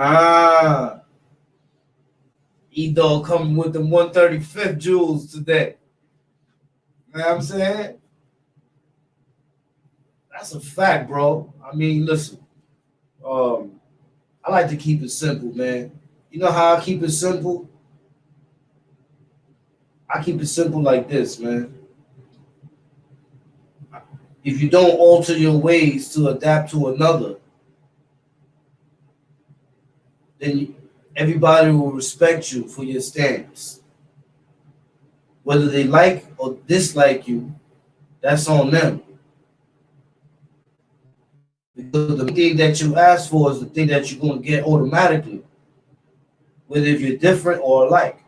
Ah, E-Dog coming with the 135th jewels today. You know what I'm saying? That's a fact, bro. I mean, listen. Um, I like to keep it simple, man. You know how I keep it simple? I keep it simple like this, man. If you don't alter your ways to adapt to another, then everybody will respect you for your stance. Whether they like or dislike you, that's on them. Because the thing that you ask for is the thing that you're going to get automatically, whether if you're different or alike.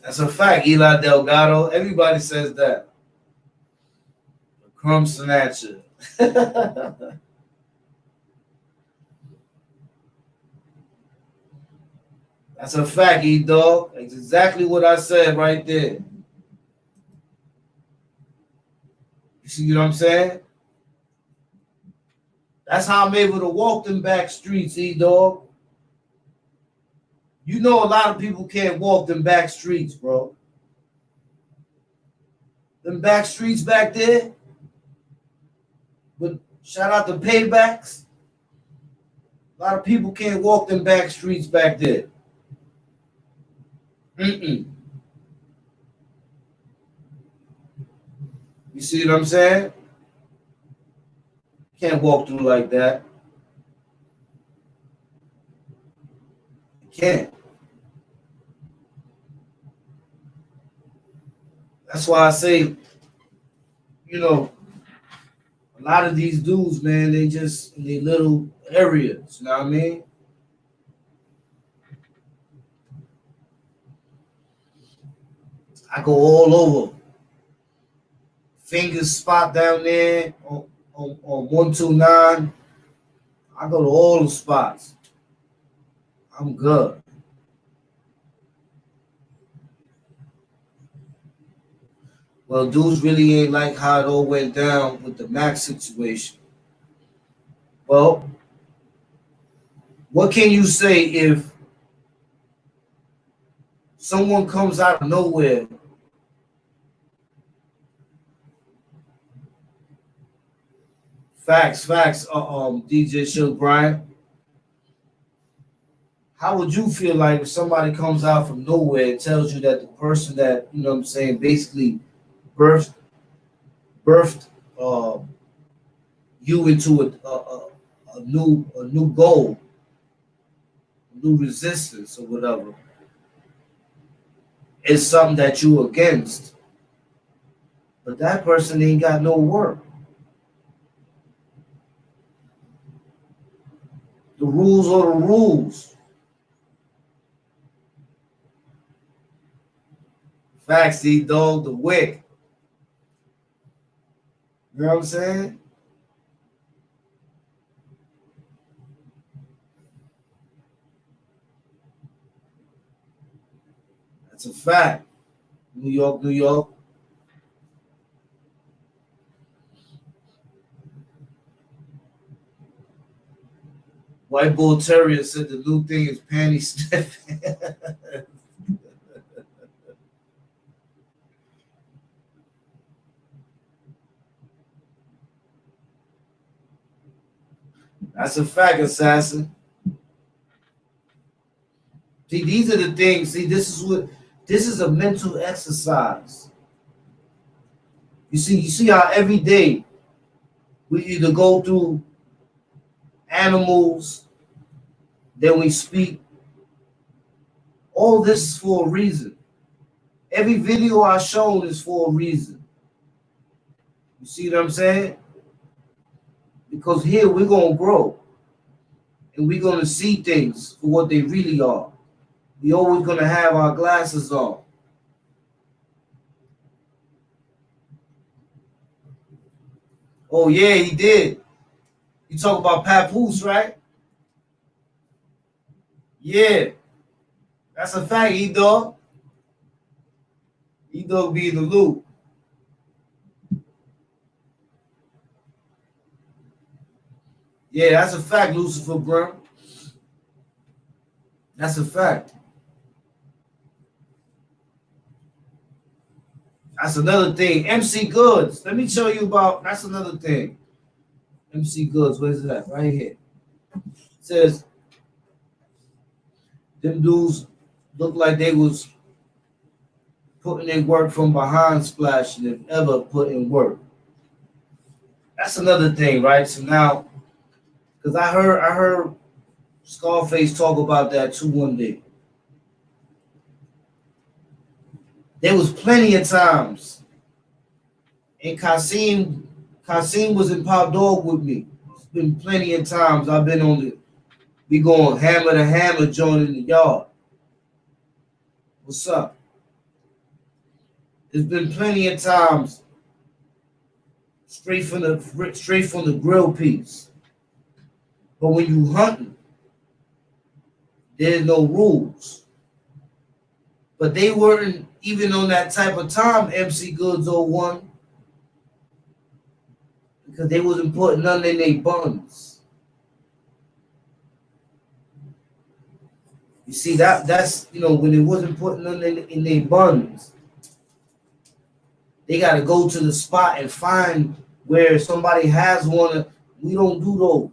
That's a fact, Eli Delgado. Everybody says that. Crumb snatcher. That's a fact, E-Dog. That's exactly what I said right there. You see what I'm saying? That's how I'm able to walk them back streets, E-Dog. You know a lot of people can't walk them back streets, bro. Them back streets back there, but shout out to Paybacks. A lot of people can't walk them back streets back there. Mm-mm. You see what I'm saying? Can't walk through like that. You can't. That's why I say, you know, a lot of these dudes, man, they just in their little areas. You know what I mean? I go all over. Fingers spot down there. on 129. I go to all the spots. I'm good. Well, dudes really ain't like how it all went down with the Max situation. Well, what can you say if someone comes out of nowhere? Facts. DJ Show Bryant. How would you feel like if somebody comes out from nowhere and tells you that the person that, you know what I'm saying, basically birthed birthed uh, you into a new goal, a new resistance or whatever, is something that you against, but that person ain't got no work. The rules are the rules. Facts, dog, the wick. You know what I'm saying? That's a fact. New York, New York. White Bull Terrier said the new thing is panty sniffing. That's a fact, assassin. See, these are the things. See, this is a mental exercise. You see how every day we either go through animals, then we speak. All this is for a reason. Every video I shown is for a reason. You see what I'm saying? Because here we're gonna grow and we're gonna see things for what they really are. We always gonna have our glasses on. Oh yeah, he did. You talk about Papoose, right? Yeah, that's a fact, E-Dog. E-Dog be in the loop. Yeah, that's a fact, Lucifer Brown. That's a fact. That's another thing. MC Goods. Let me show you about. That's another thing. MC Goods. Where's that? Right here. It says them dudes look like they was putting in work from behind splashing if ever put in work. That's another thing, right? So now, because I heard Scarface talk about that too one day. There was plenty of times, and Kasim was in Pop Dog with me. It's been plenty of times I've been on the, we going hammer to hammer joint in the yard. What's up? There's been plenty of times straight from the grill piece. But when you hunting, there's no rules. But they weren't even on that type of time, MC Goods 01, because they wasn't putting nothing in their buns. You see, that's when they wasn't putting nothing in their buns, they gotta go to the spot and find where somebody has one. We don't do those.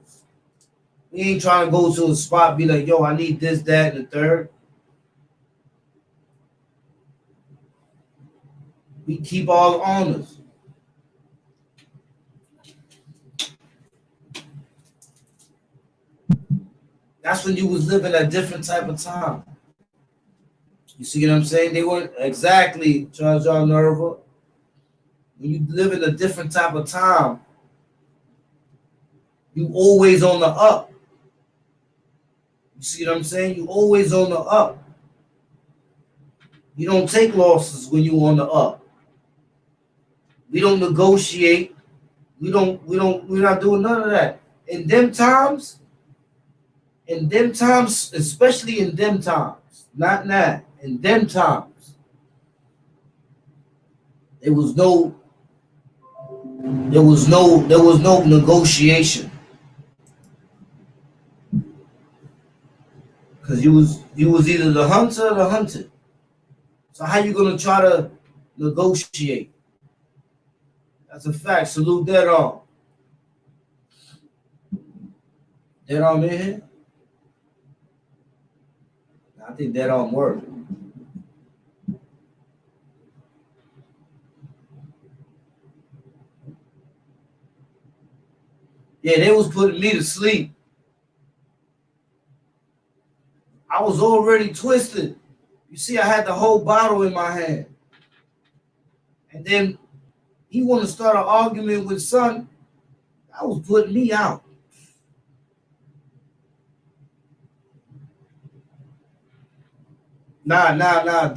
We ain't trying to go to a spot, be like, yo, I need this, that, and the third. We keep all the honors. That's when you was living a different type of time. You see what I'm saying? They weren't exactly Charles John Nerva. When you live in a different type of time, you always on the up. You see what I'm saying? You always on the up. You don't take losses when you on the up. We don't negotiate We're not doing none of that. In them times, especially in them times, not now, in them times, there was no negotiation. Because you was either the hunter or the hunted. So how you gonna try to negotiate? That's a fact. Salute that arm. That arm in here? I think that arm worked. Yeah, they was putting me to sleep. I was already twisted. You see, I had the whole bottle in my hand. And then he want to start an argument with son. That was putting me out. Nah, that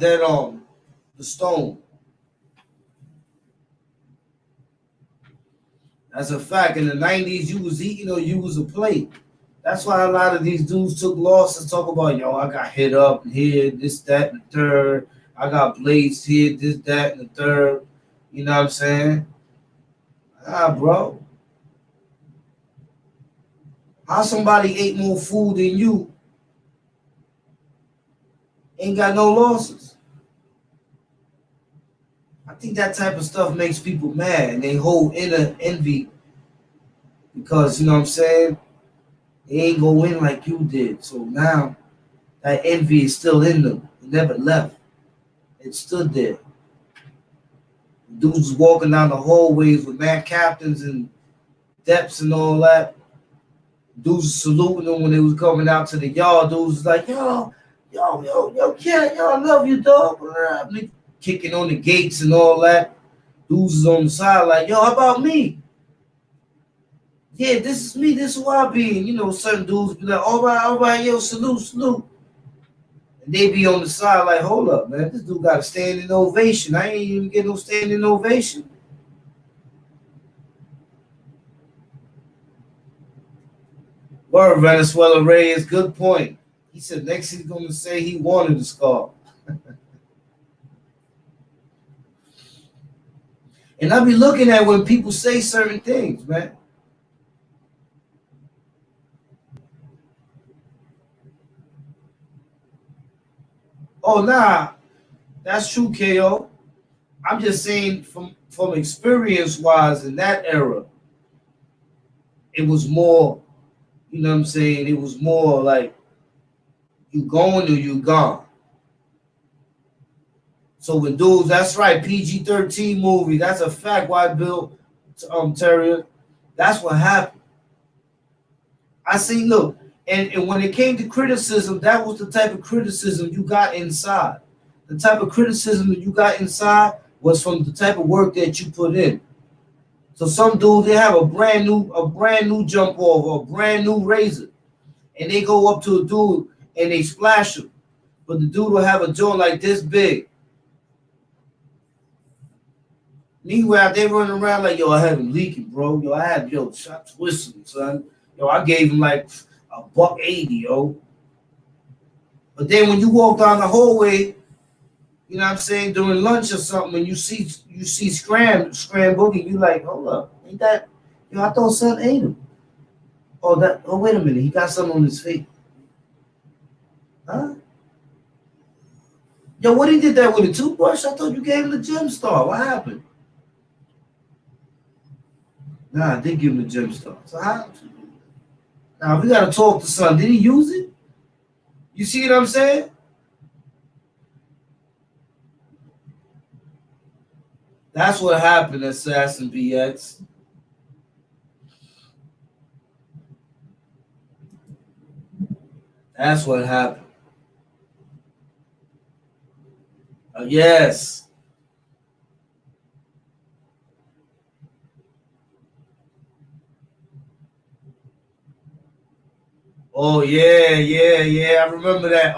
the stone. That's a fact. In the 90s, you was eating or you was a plate. That's why a lot of these dudes took losses, talk about, yo, I got hit up here, this, that, and the third. I got blazed here, this, that, and the third. You know what I'm saying? Ah, bro. How somebody ate more food than you ain't got no losses? I think that type of stuff makes people mad and they hold inner envy because, you know what I'm saying? They ain't go in like you did. So now that envy is still in them. It never left. It stood there. Dudes was walking down the hallways with mad captains and depths and all that. Dudes was saluting them when they was coming out to the yard. Dudes was like, kid, yo, I love you, dog. Kicking on the gates and all that. Dudes is on the side like, yo, how about me? Yeah, this is me. This is who I be. And, you know, certain dudes be like, all right, yo, salute. And they be on the side like, hold up, man. This dude got a standing ovation. I ain't even get no standing ovation. Word, Venezuela Reyes, good point. He said next he's going to say he wanted the scar. And I be looking at when people say certain things, man. Oh, nah, that's true, KO. I'm just saying from experience-wise in that era, it was more, you know what I'm saying? It was more like you going or you gone. So when dudes, that's right, PG-13 movie, that's a fact. Why Bill Terrier? That's what happened. I see, look, and when it came to criticism, that was the type of criticism you got inside. The type of criticism that you got inside was from the type of work that you put in. So some dudes, they have a brand new jump off or a brand new razor, and they go up to a dude and they splash him. But the dude will have a jaw like this big. Meanwhile, they running around like, yo, I had him leaking, bro. Yo, I had, shot twisting, son. Yo, I gave him like $180, yo. But then when you walk down the hallway, you know what I'm saying, during lunch or something, and you see Scram Boogie, you like, hold up, ain't that, I thought son ate him. Oh, wait a minute, he got something on his feet. Huh? Yo, what he did that with a toothbrush? I thought you gave him the gem star. What happened? Nah, I did give him the gem star. So how? Now we gotta talk to son. Did he use it? You see what I'm saying? That's what happened, Assassin BX. That's what happened. Yes. Oh yeah. I remember that.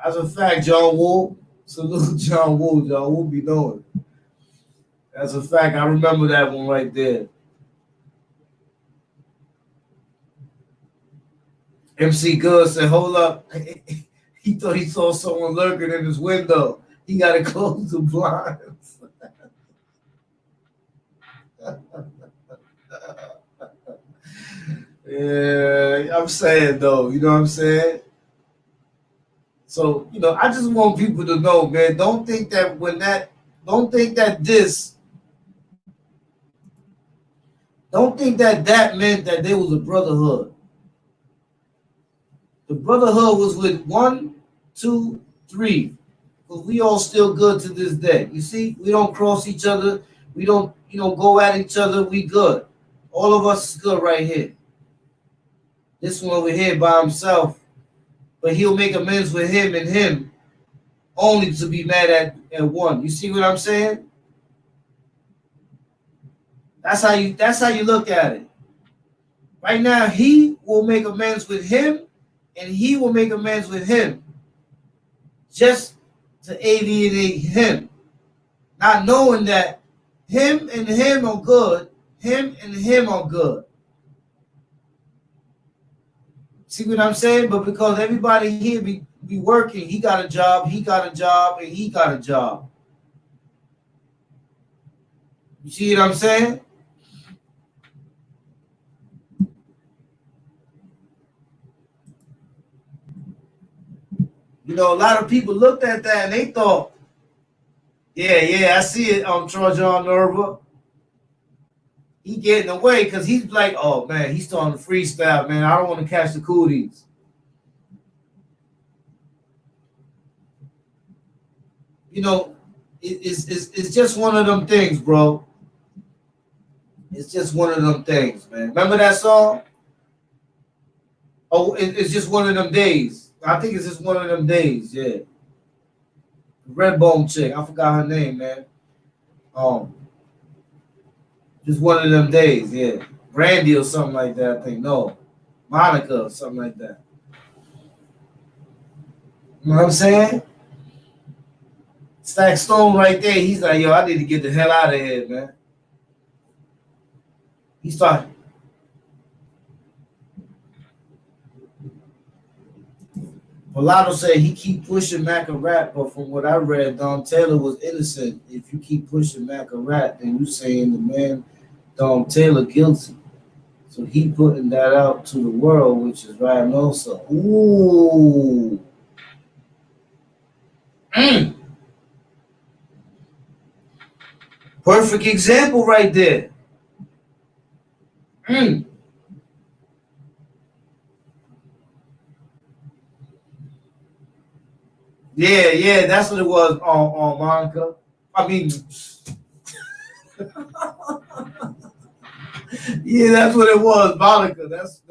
As a fact, John Woo. Salute John Woo. John Woo be knowing. That's a fact. I remember that one right there. MC Good said, hold up. He thought he saw someone lurking in his window. He got to close the blinds. Yeah, I'm saying though, you know what I'm saying? So, I just want people to know, man, don't think that that meant that there was a brotherhood. The brotherhood was with 1, 2, 3. Because we all still good to this day. You see, we don't cross each other. We don't, go at each other. We good. All of us is good right here. This one over here by himself, but he'll make amends with him and him only to be mad at one. You see what I'm saying? That's how you look at it. Right now, he will make amends with him, and he will make amends with him, just to alienate him, not knowing that him and him are good. Him and him are good. See what I'm saying? But because everybody here be working, he got a job, and he got a job. You see what I'm saying? A lot of people looked at that and they thought, yeah, I see it, Troy John Nerva. He getting away because he's like, oh man, he's starting to freestyle, man. I don't want to catch the cooties. It's just one of them things, bro. It's just one of them things, man. Remember that song? Oh, it's just one of them days. I think it's just one of them days, yeah. Redbone chick, I forgot her name, man. Just one of them days, yeah. Brandy or something like that, I think. No, Monica or something like that. You know what I'm saying? Stack Stone right there. He's like, yo, I need to get the hell out of here, man. He started. Mulatto said he keep pushing Mac a rap, but from what I read, Don Taylor was innocent. If you keep pushing Mac a rap, then you saying the man Don Taylor guilty. So he putting that out to the world, which is right also. Ooh. Perfect example right there. Yeah, that's what it was on Monica. I mean, yeah, that's what it was, Monica. That's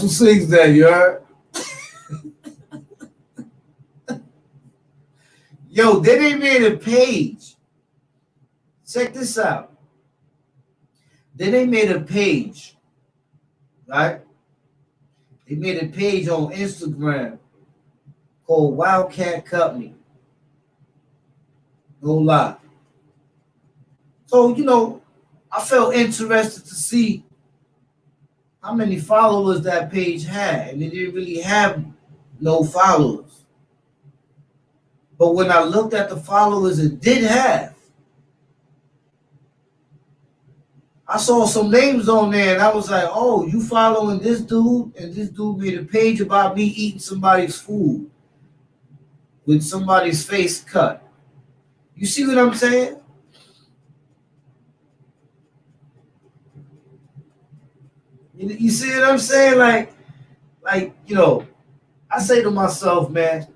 who sings that, you heard? Yo, then they made a page. Check this out. Then they made a page, right? They made a page on Instagram called Wildcat Company. No lie. So, I felt interested to see how many followers that page had. And it didn't really have no followers. But when I looked at the followers it did have, I saw some names on there and I was like, oh, you following this dude? And this dude made a page about me eating somebody's food with somebody's face cut. You see what I'm saying? You see what I'm saying? Like, I say to myself, man,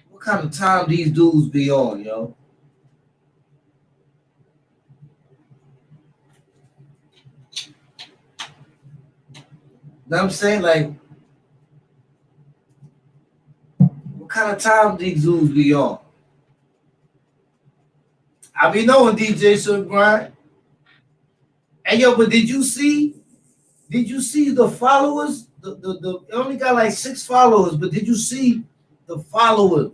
what kind of time these dudes be on, yo? You know what I'm saying? Like, what kind of time these dudes be on? I be knowing DJ Shook Grind. Hey, yo, but did you see the followers? It only got like 6 followers, but did you see the followers?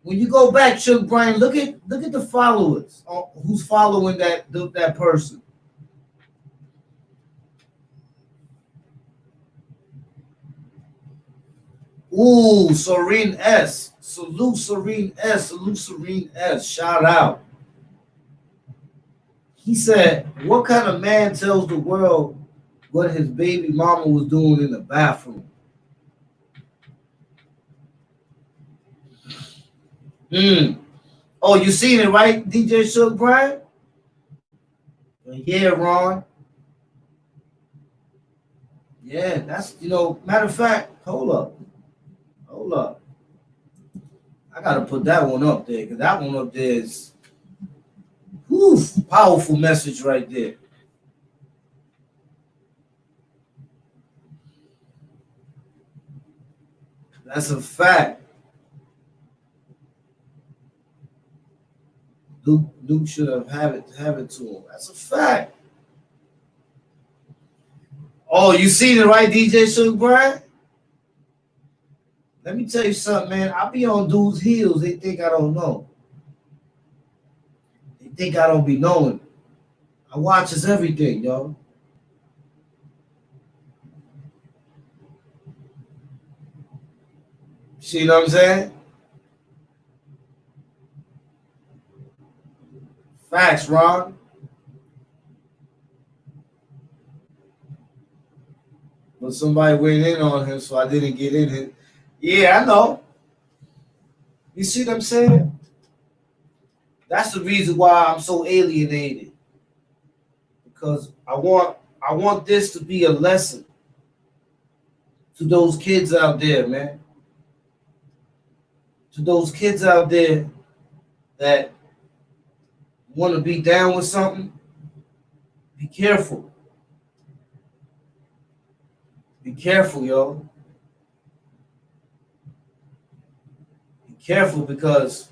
When you go back, Shook Grind, look at the followers. Who's following that person? Ooh, Serene S. Salute Serene S. Salute Serene S. Shout out. He said, what kind of man tells the world what his baby mama was doing in the bathroom? Oh, you seen it, right, DJ Shook Brian? Yeah, Ron. Yeah, that's, matter of fact, hold up. Hold up. I got to put that one up there because that one up there is, whew, powerful message right there. That's a fact. Luke should have it to him. That's a fact. Oh, you seen it, right, DJ Shook Brian? Let me tell you something, man. I be on dudes' heels. They think I don't know. They think I don't be knowing. I watches everything, yo. See what I'm saying? Facts, Ron. But somebody went in on him, so I didn't get in it. Yeah, I know. You see what I'm saying? That's the reason why I'm so alienated. Because I want this to be a lesson to those kids out there, man. To those kids out there that want to be down with something, be careful. Be careful, yo. Be careful because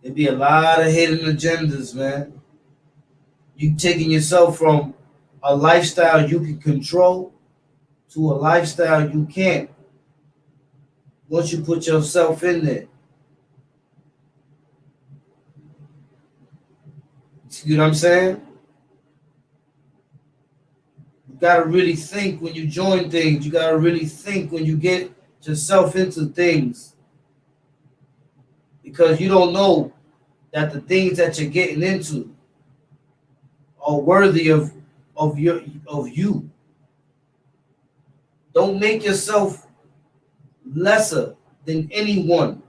there be a lot of hidden agendas, man. You taking yourself from a lifestyle you can control to a lifestyle you can't once you put yourself in there. See what I'm saying? You gotta really think when you join things. You gotta really think when you get yourself into things. Because you don't know that the things that you're getting into are worthy of you. Don't make yourself lesser than anyone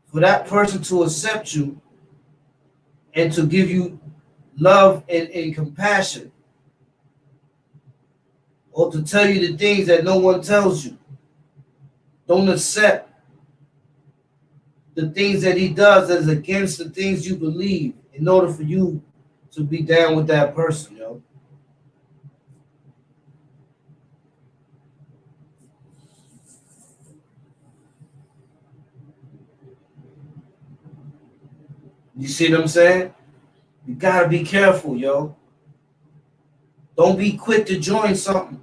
for that person to accept you and to give you love and compassion, or to tell you the things that no one tells you. Don't accept the things that he does that is against the things you believe in order for you to be down with that person, yo. You see what I'm saying? You gotta be careful, yo. Don't be quick to join something.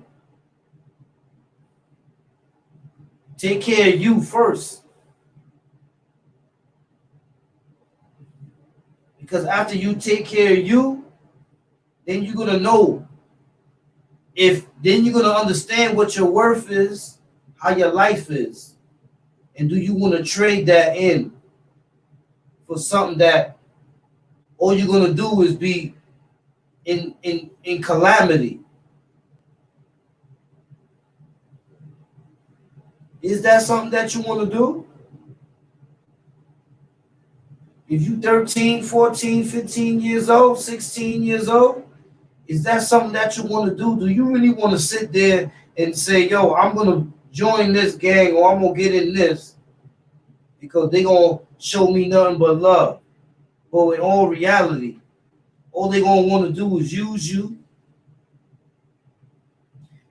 Take care of you first. Because after you take care of you, then you're gonna know then you're gonna understand what your worth is, how your life is. And do you want to trade that in for something that all you're gonna do is be in calamity? Is that something that you want to do? If you 13, 14, 15 years old, 16 years old, is that something that you want to do? Do you really want to sit there and say, yo, I'm going to join this gang or I'm going to get in this because they're going to show me nothing but love? But in all reality, all they're going to want to do is use you.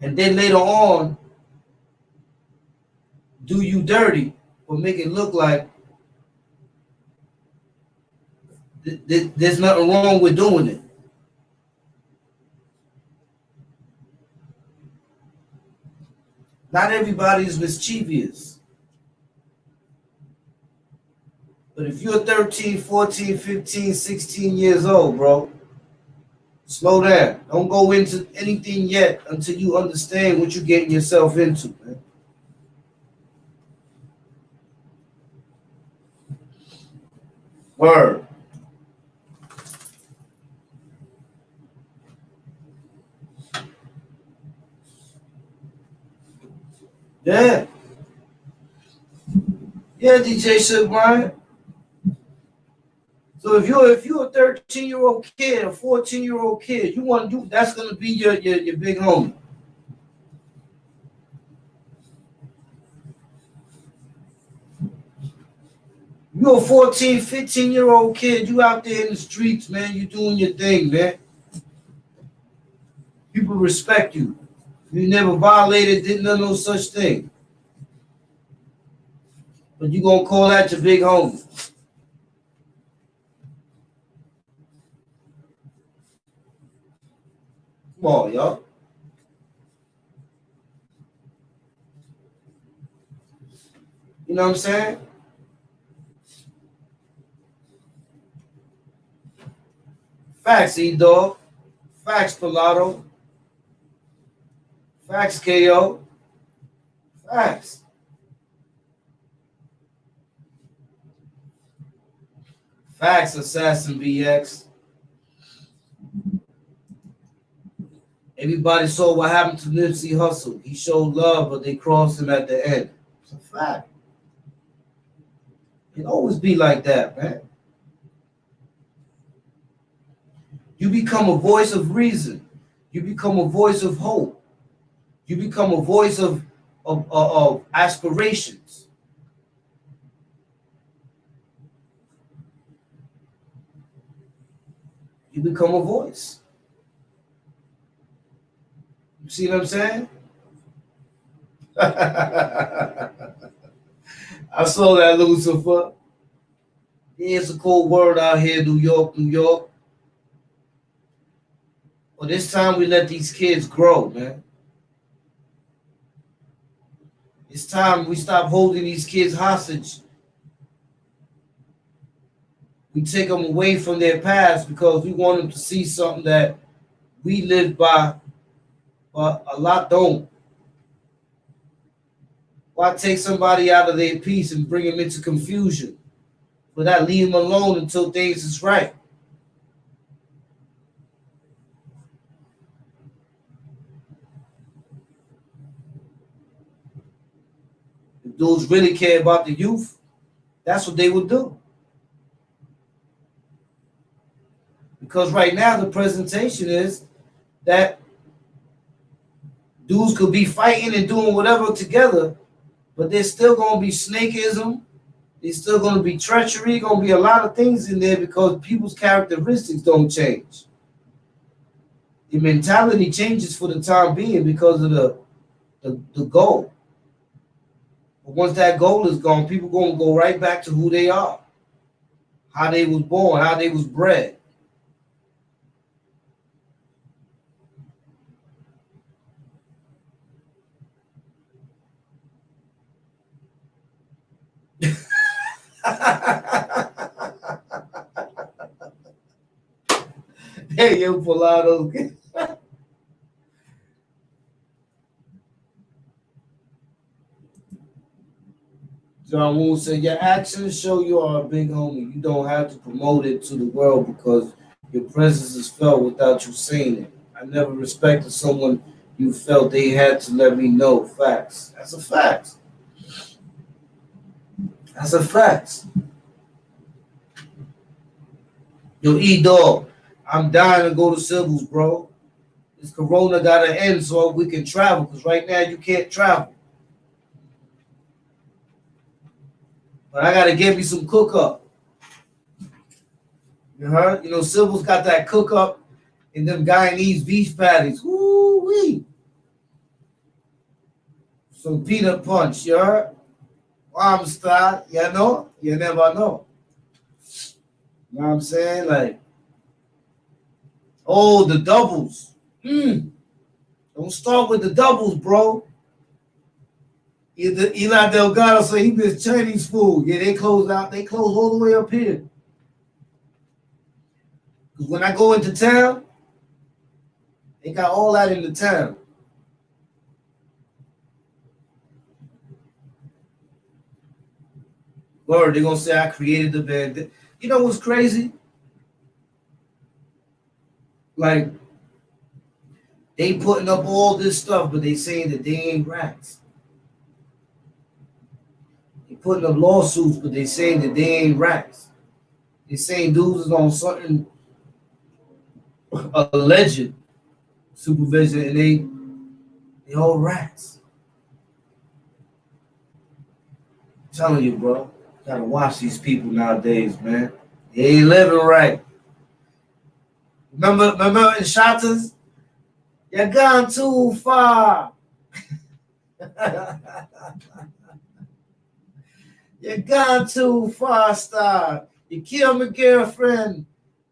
And then later on, do you dirty or make it look like there's nothing wrong with doing it. Not everybody is mischievous. But if you're 13, 14, 15, 16 years old, bro, Slow down. Don't go into anything yet until you understand what you're getting yourself into, man. Word. Yeah. Yeah, DJ Shook Ryan. So if you're a 13-year-old kid, a 14-year-old kid, that's gonna be your big homie. You're a 14, 15-year-old kid, you out there in the streets, man, you doing your thing, man. People respect you. You never violated, didn't know no such thing. But you gonna call that your big homie. Come on, y'all. You know what I'm saying? Facts, E-Dog. Facts, Pilato. Facts, KO. Facts. Facts, Assassin BX. Everybody saw what happened to Nipsey Hussle. He showed love, but they crossed him at the end. It's a fact. It always be like that, man. You become a voice of reason. You become a voice of hope. You become a voice of aspirations. You become a voice. You see what I'm saying? I saw that, Lucifer. Yeah, it's a cold word out here, New York, New York. But this time we let these kids grow, man. It's time we stop holding these kids hostage. We take them away from their past because we want them to see something that we live by, but a lot don't. Why take somebody out of their peace and bring them into confusion? But that leave them alone until things is right. If dudes really care about the youth, that's what they would do. Because right now the presentation is that dudes could be fighting and doing whatever together, but there's still going to be snakeism. There's still going to be treachery. Going to be a lot of things in there because people's characteristics don't change. The mentality changes for the time being because of the goal. But once that goal is gone, people going to go right back to who they are, how they was born, how they was bred. Hey, yo, Pilato. John Woo said, your actions show you are a big homie. You don't have to promote it to the world because your presence is felt without you saying it. I never respected someone you felt they had to let me know. Facts. That's a fact. That's a fact. Yo, E-Dog, I'm dying to go to Civils, bro. This corona got to end so we can travel because right now you can't travel. But I got to get me some cook-up. You heard? You know, Civils got that cook-up in them Guyanese beef patties. Woo-wee. Some peanut punch, you heard? Farm style, you know? You never know. You know what I'm saying? Like, oh, the doubles. Don't start with the doubles, bro. Eli Delgado said he missed Chinese food. Yeah, they close out. They close all the way up here. Because when I go into town, They got all that in the town. Word, they're gonna say I created the band. You know what's crazy? Like they putting up all this stuff, but they saying that they ain't rats. They putting up lawsuits, but they saying that they ain't rats. They saying dudes is on something alleged supervision, and they all rats. I'm telling you, bro. Gotta watch these people nowadays, man. They ain't living right. Remember in Shotters? You gone too far. You gone too far, star. You killed my girlfriend.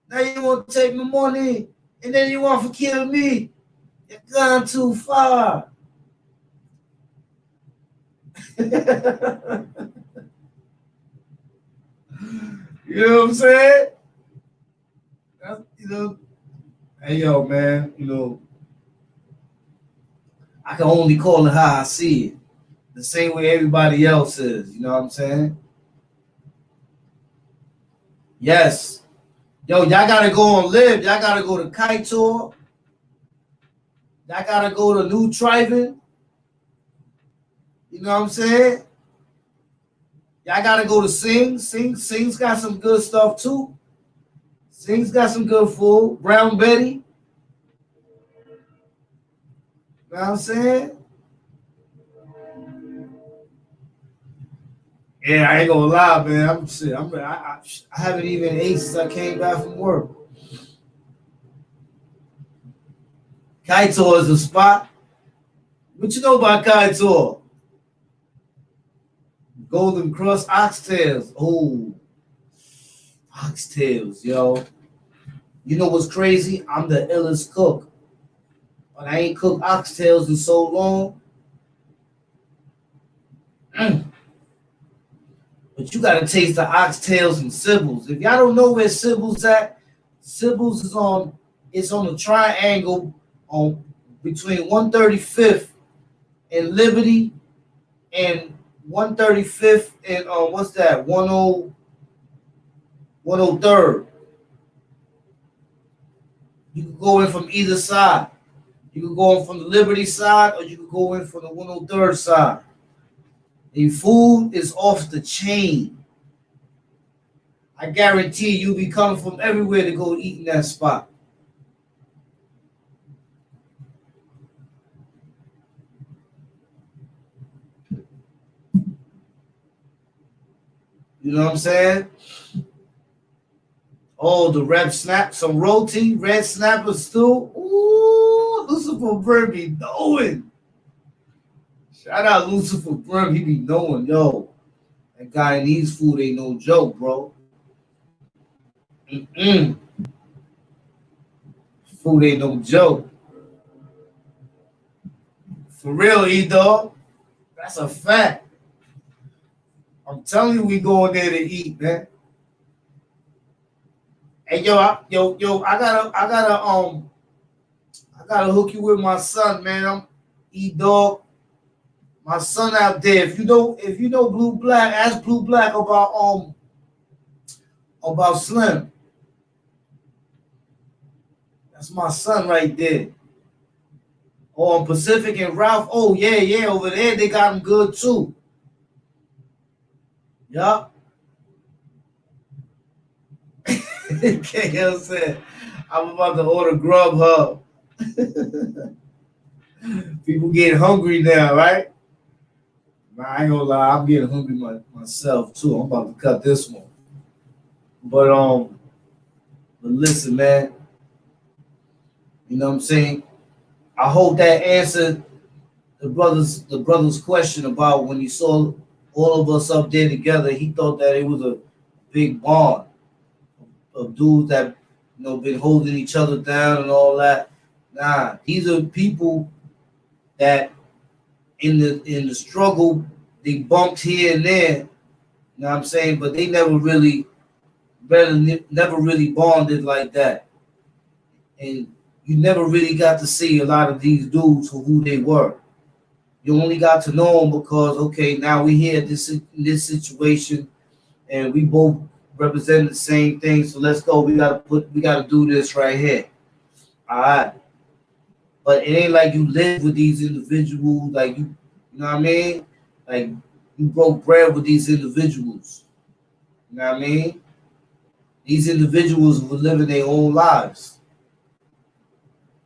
Now you want to take my money, and then you want to kill me. You gone too far. You know what I'm saying? Hey yo, man, I can only call it how I see it. The same way everybody else is, you know what I'm saying? Yes. Yo, y'all gotta go on Live. Y'all gotta go to Kite Tour. Y'all gotta go to New Triven. You know what I'm saying? Y'all gotta go to Sing. Sing's got some good stuff too. Sing's got some good food. Brown Betty. You know what I'm saying? Yeah, I ain't gonna lie, man. I haven't even ate since I came back from work. Kaito is a spot. What you know about Kaito? Golden Crust oxtails. Oh, oxtails, yo. You know what's crazy? I'm the illest cook. But I ain't cooked oxtails in so long. But you gotta taste the oxtails and Sybil's. If y'all don't know where Sybil's at, Sybil's is on the triangle on between 135th and Liberty and 135th and what's that? 103rd. You can go in from either side. You can go in from the Liberty side or you can go in from the 103rd side. The food is off the chain. I guarantee you'll be coming from everywhere to go eat in that spot. You know what I'm saying? Oh, the red snap, some roti, red snapper stew. Ooh, Lucifer Brim be knowing. Shout out Lucifer Brim, he be knowing, yo. That guy in these food ain't no joke, bro. Food ain't no joke. For real, E-Dog. That's a fact. I'm telling you, we going there to eat, man. Hey, I gotta hook you with my son, man. I'm E-Dog. My son out there. If you know Blue Black, ask Blue Black about Slim. That's my son right there. On Pacific and Ralph. Oh yeah, over there they got him good too. Yup. KL said, I'm about to order Grubhub. People getting hungry now, right? I ain't gonna lie, I'm getting hungry myself too. I'm about to cut this one. But listen, man. You know what I'm saying? I hope that answered the brother's question about when he saw all of us up there together. He thought that it was a big bond of dudes that been holding each other down and all that. Nah, these are people that in the struggle they bumped here and there. You know what I'm saying? But they never really bonded like that. And you never really got to see a lot of these dudes for who they were. You only got to know them because, okay, now we here in this situation, and we both represent the same thing. So let's go. We gotta do this right here. All right. But it ain't like you live with these individuals, like you know what I mean? Like you broke bread with these individuals. You know what I mean? These individuals were living their own lives.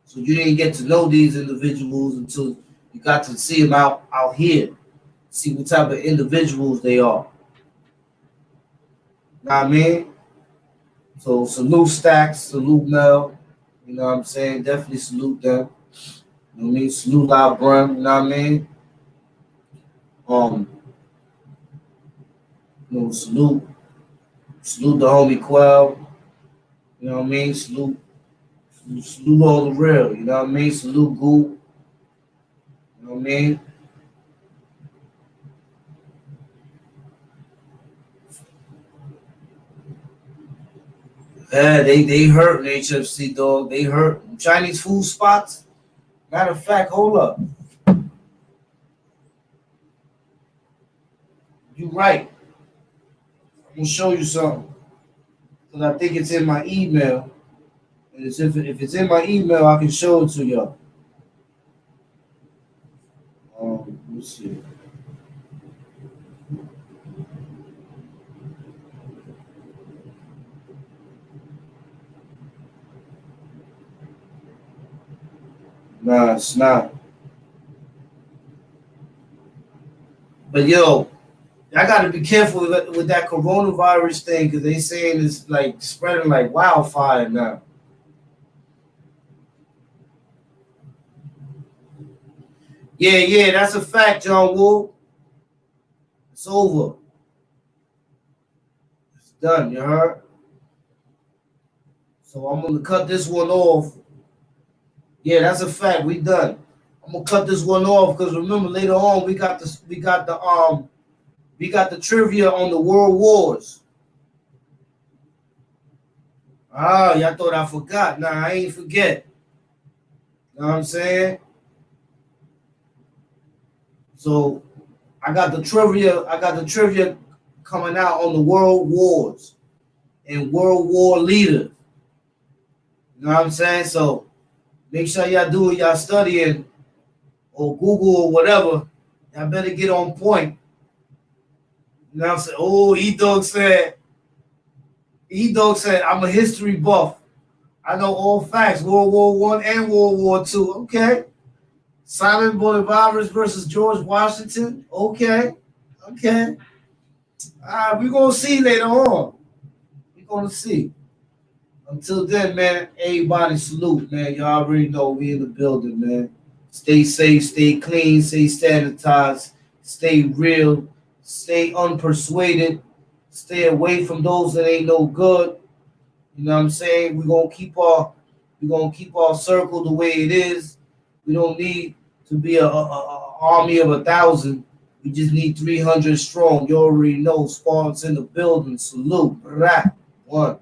So you didn't get to know these individuals until you got to see them out here, see what type of individuals they are. You know what I mean? So salute Stacks, salute Mel. You know what I'm saying? Definitely salute them. You know what I mean? Salute Loud Brum, you know what I mean? Um, salute the homie Quell, you know what I mean? Salute all the real, you know what I mean? Salute Goop, you know what I mean? Yeah, they hurt in HFC, dog. They hurt. Chinese food spots. Matter of fact, hold up. You right. I'm gonna show you something. Cause I think it's in my email. And if it's in my email, I can show it to y'all. Let me see. Nah, it's not. But yo, I got to be careful with that coronavirus thing because they saying it's like spreading like wildfire now. Yeah, that's a fact, John Woo. It's over. It's done, you heard? So I'm gonna cut this one off. Yeah, that's a fact. We done. I'm gonna cut this one off because remember later on we got the trivia on the world wars. Ah, y'all thought I forgot. Nah, I ain't forget. You know what I'm saying? So I got the trivia coming out on the world wars and world war leaders. You know what I'm saying? So make sure y'all doing y'all studying or Google or whatever. Y'all better get on point. You know what I'm saying? Oh, E-Dog said, I'm a history buff. I know all facts, World War One and World War Two. Okay. Simon Bolivares versus George Washington. Okay. We're gonna see later on. We're gonna see. Until then, man, everybody salute, man. Y'all already know we in the building, man. Stay safe, stay clean, stay sanitized, stay real, stay unpersuaded, stay away from those that ain't no good. You know what I'm saying? We're gonna keep our circle the way it is. We don't need to be a army of 1,000. We just need 300 strong. You already know Spartans in the building. Salute. Rap. One.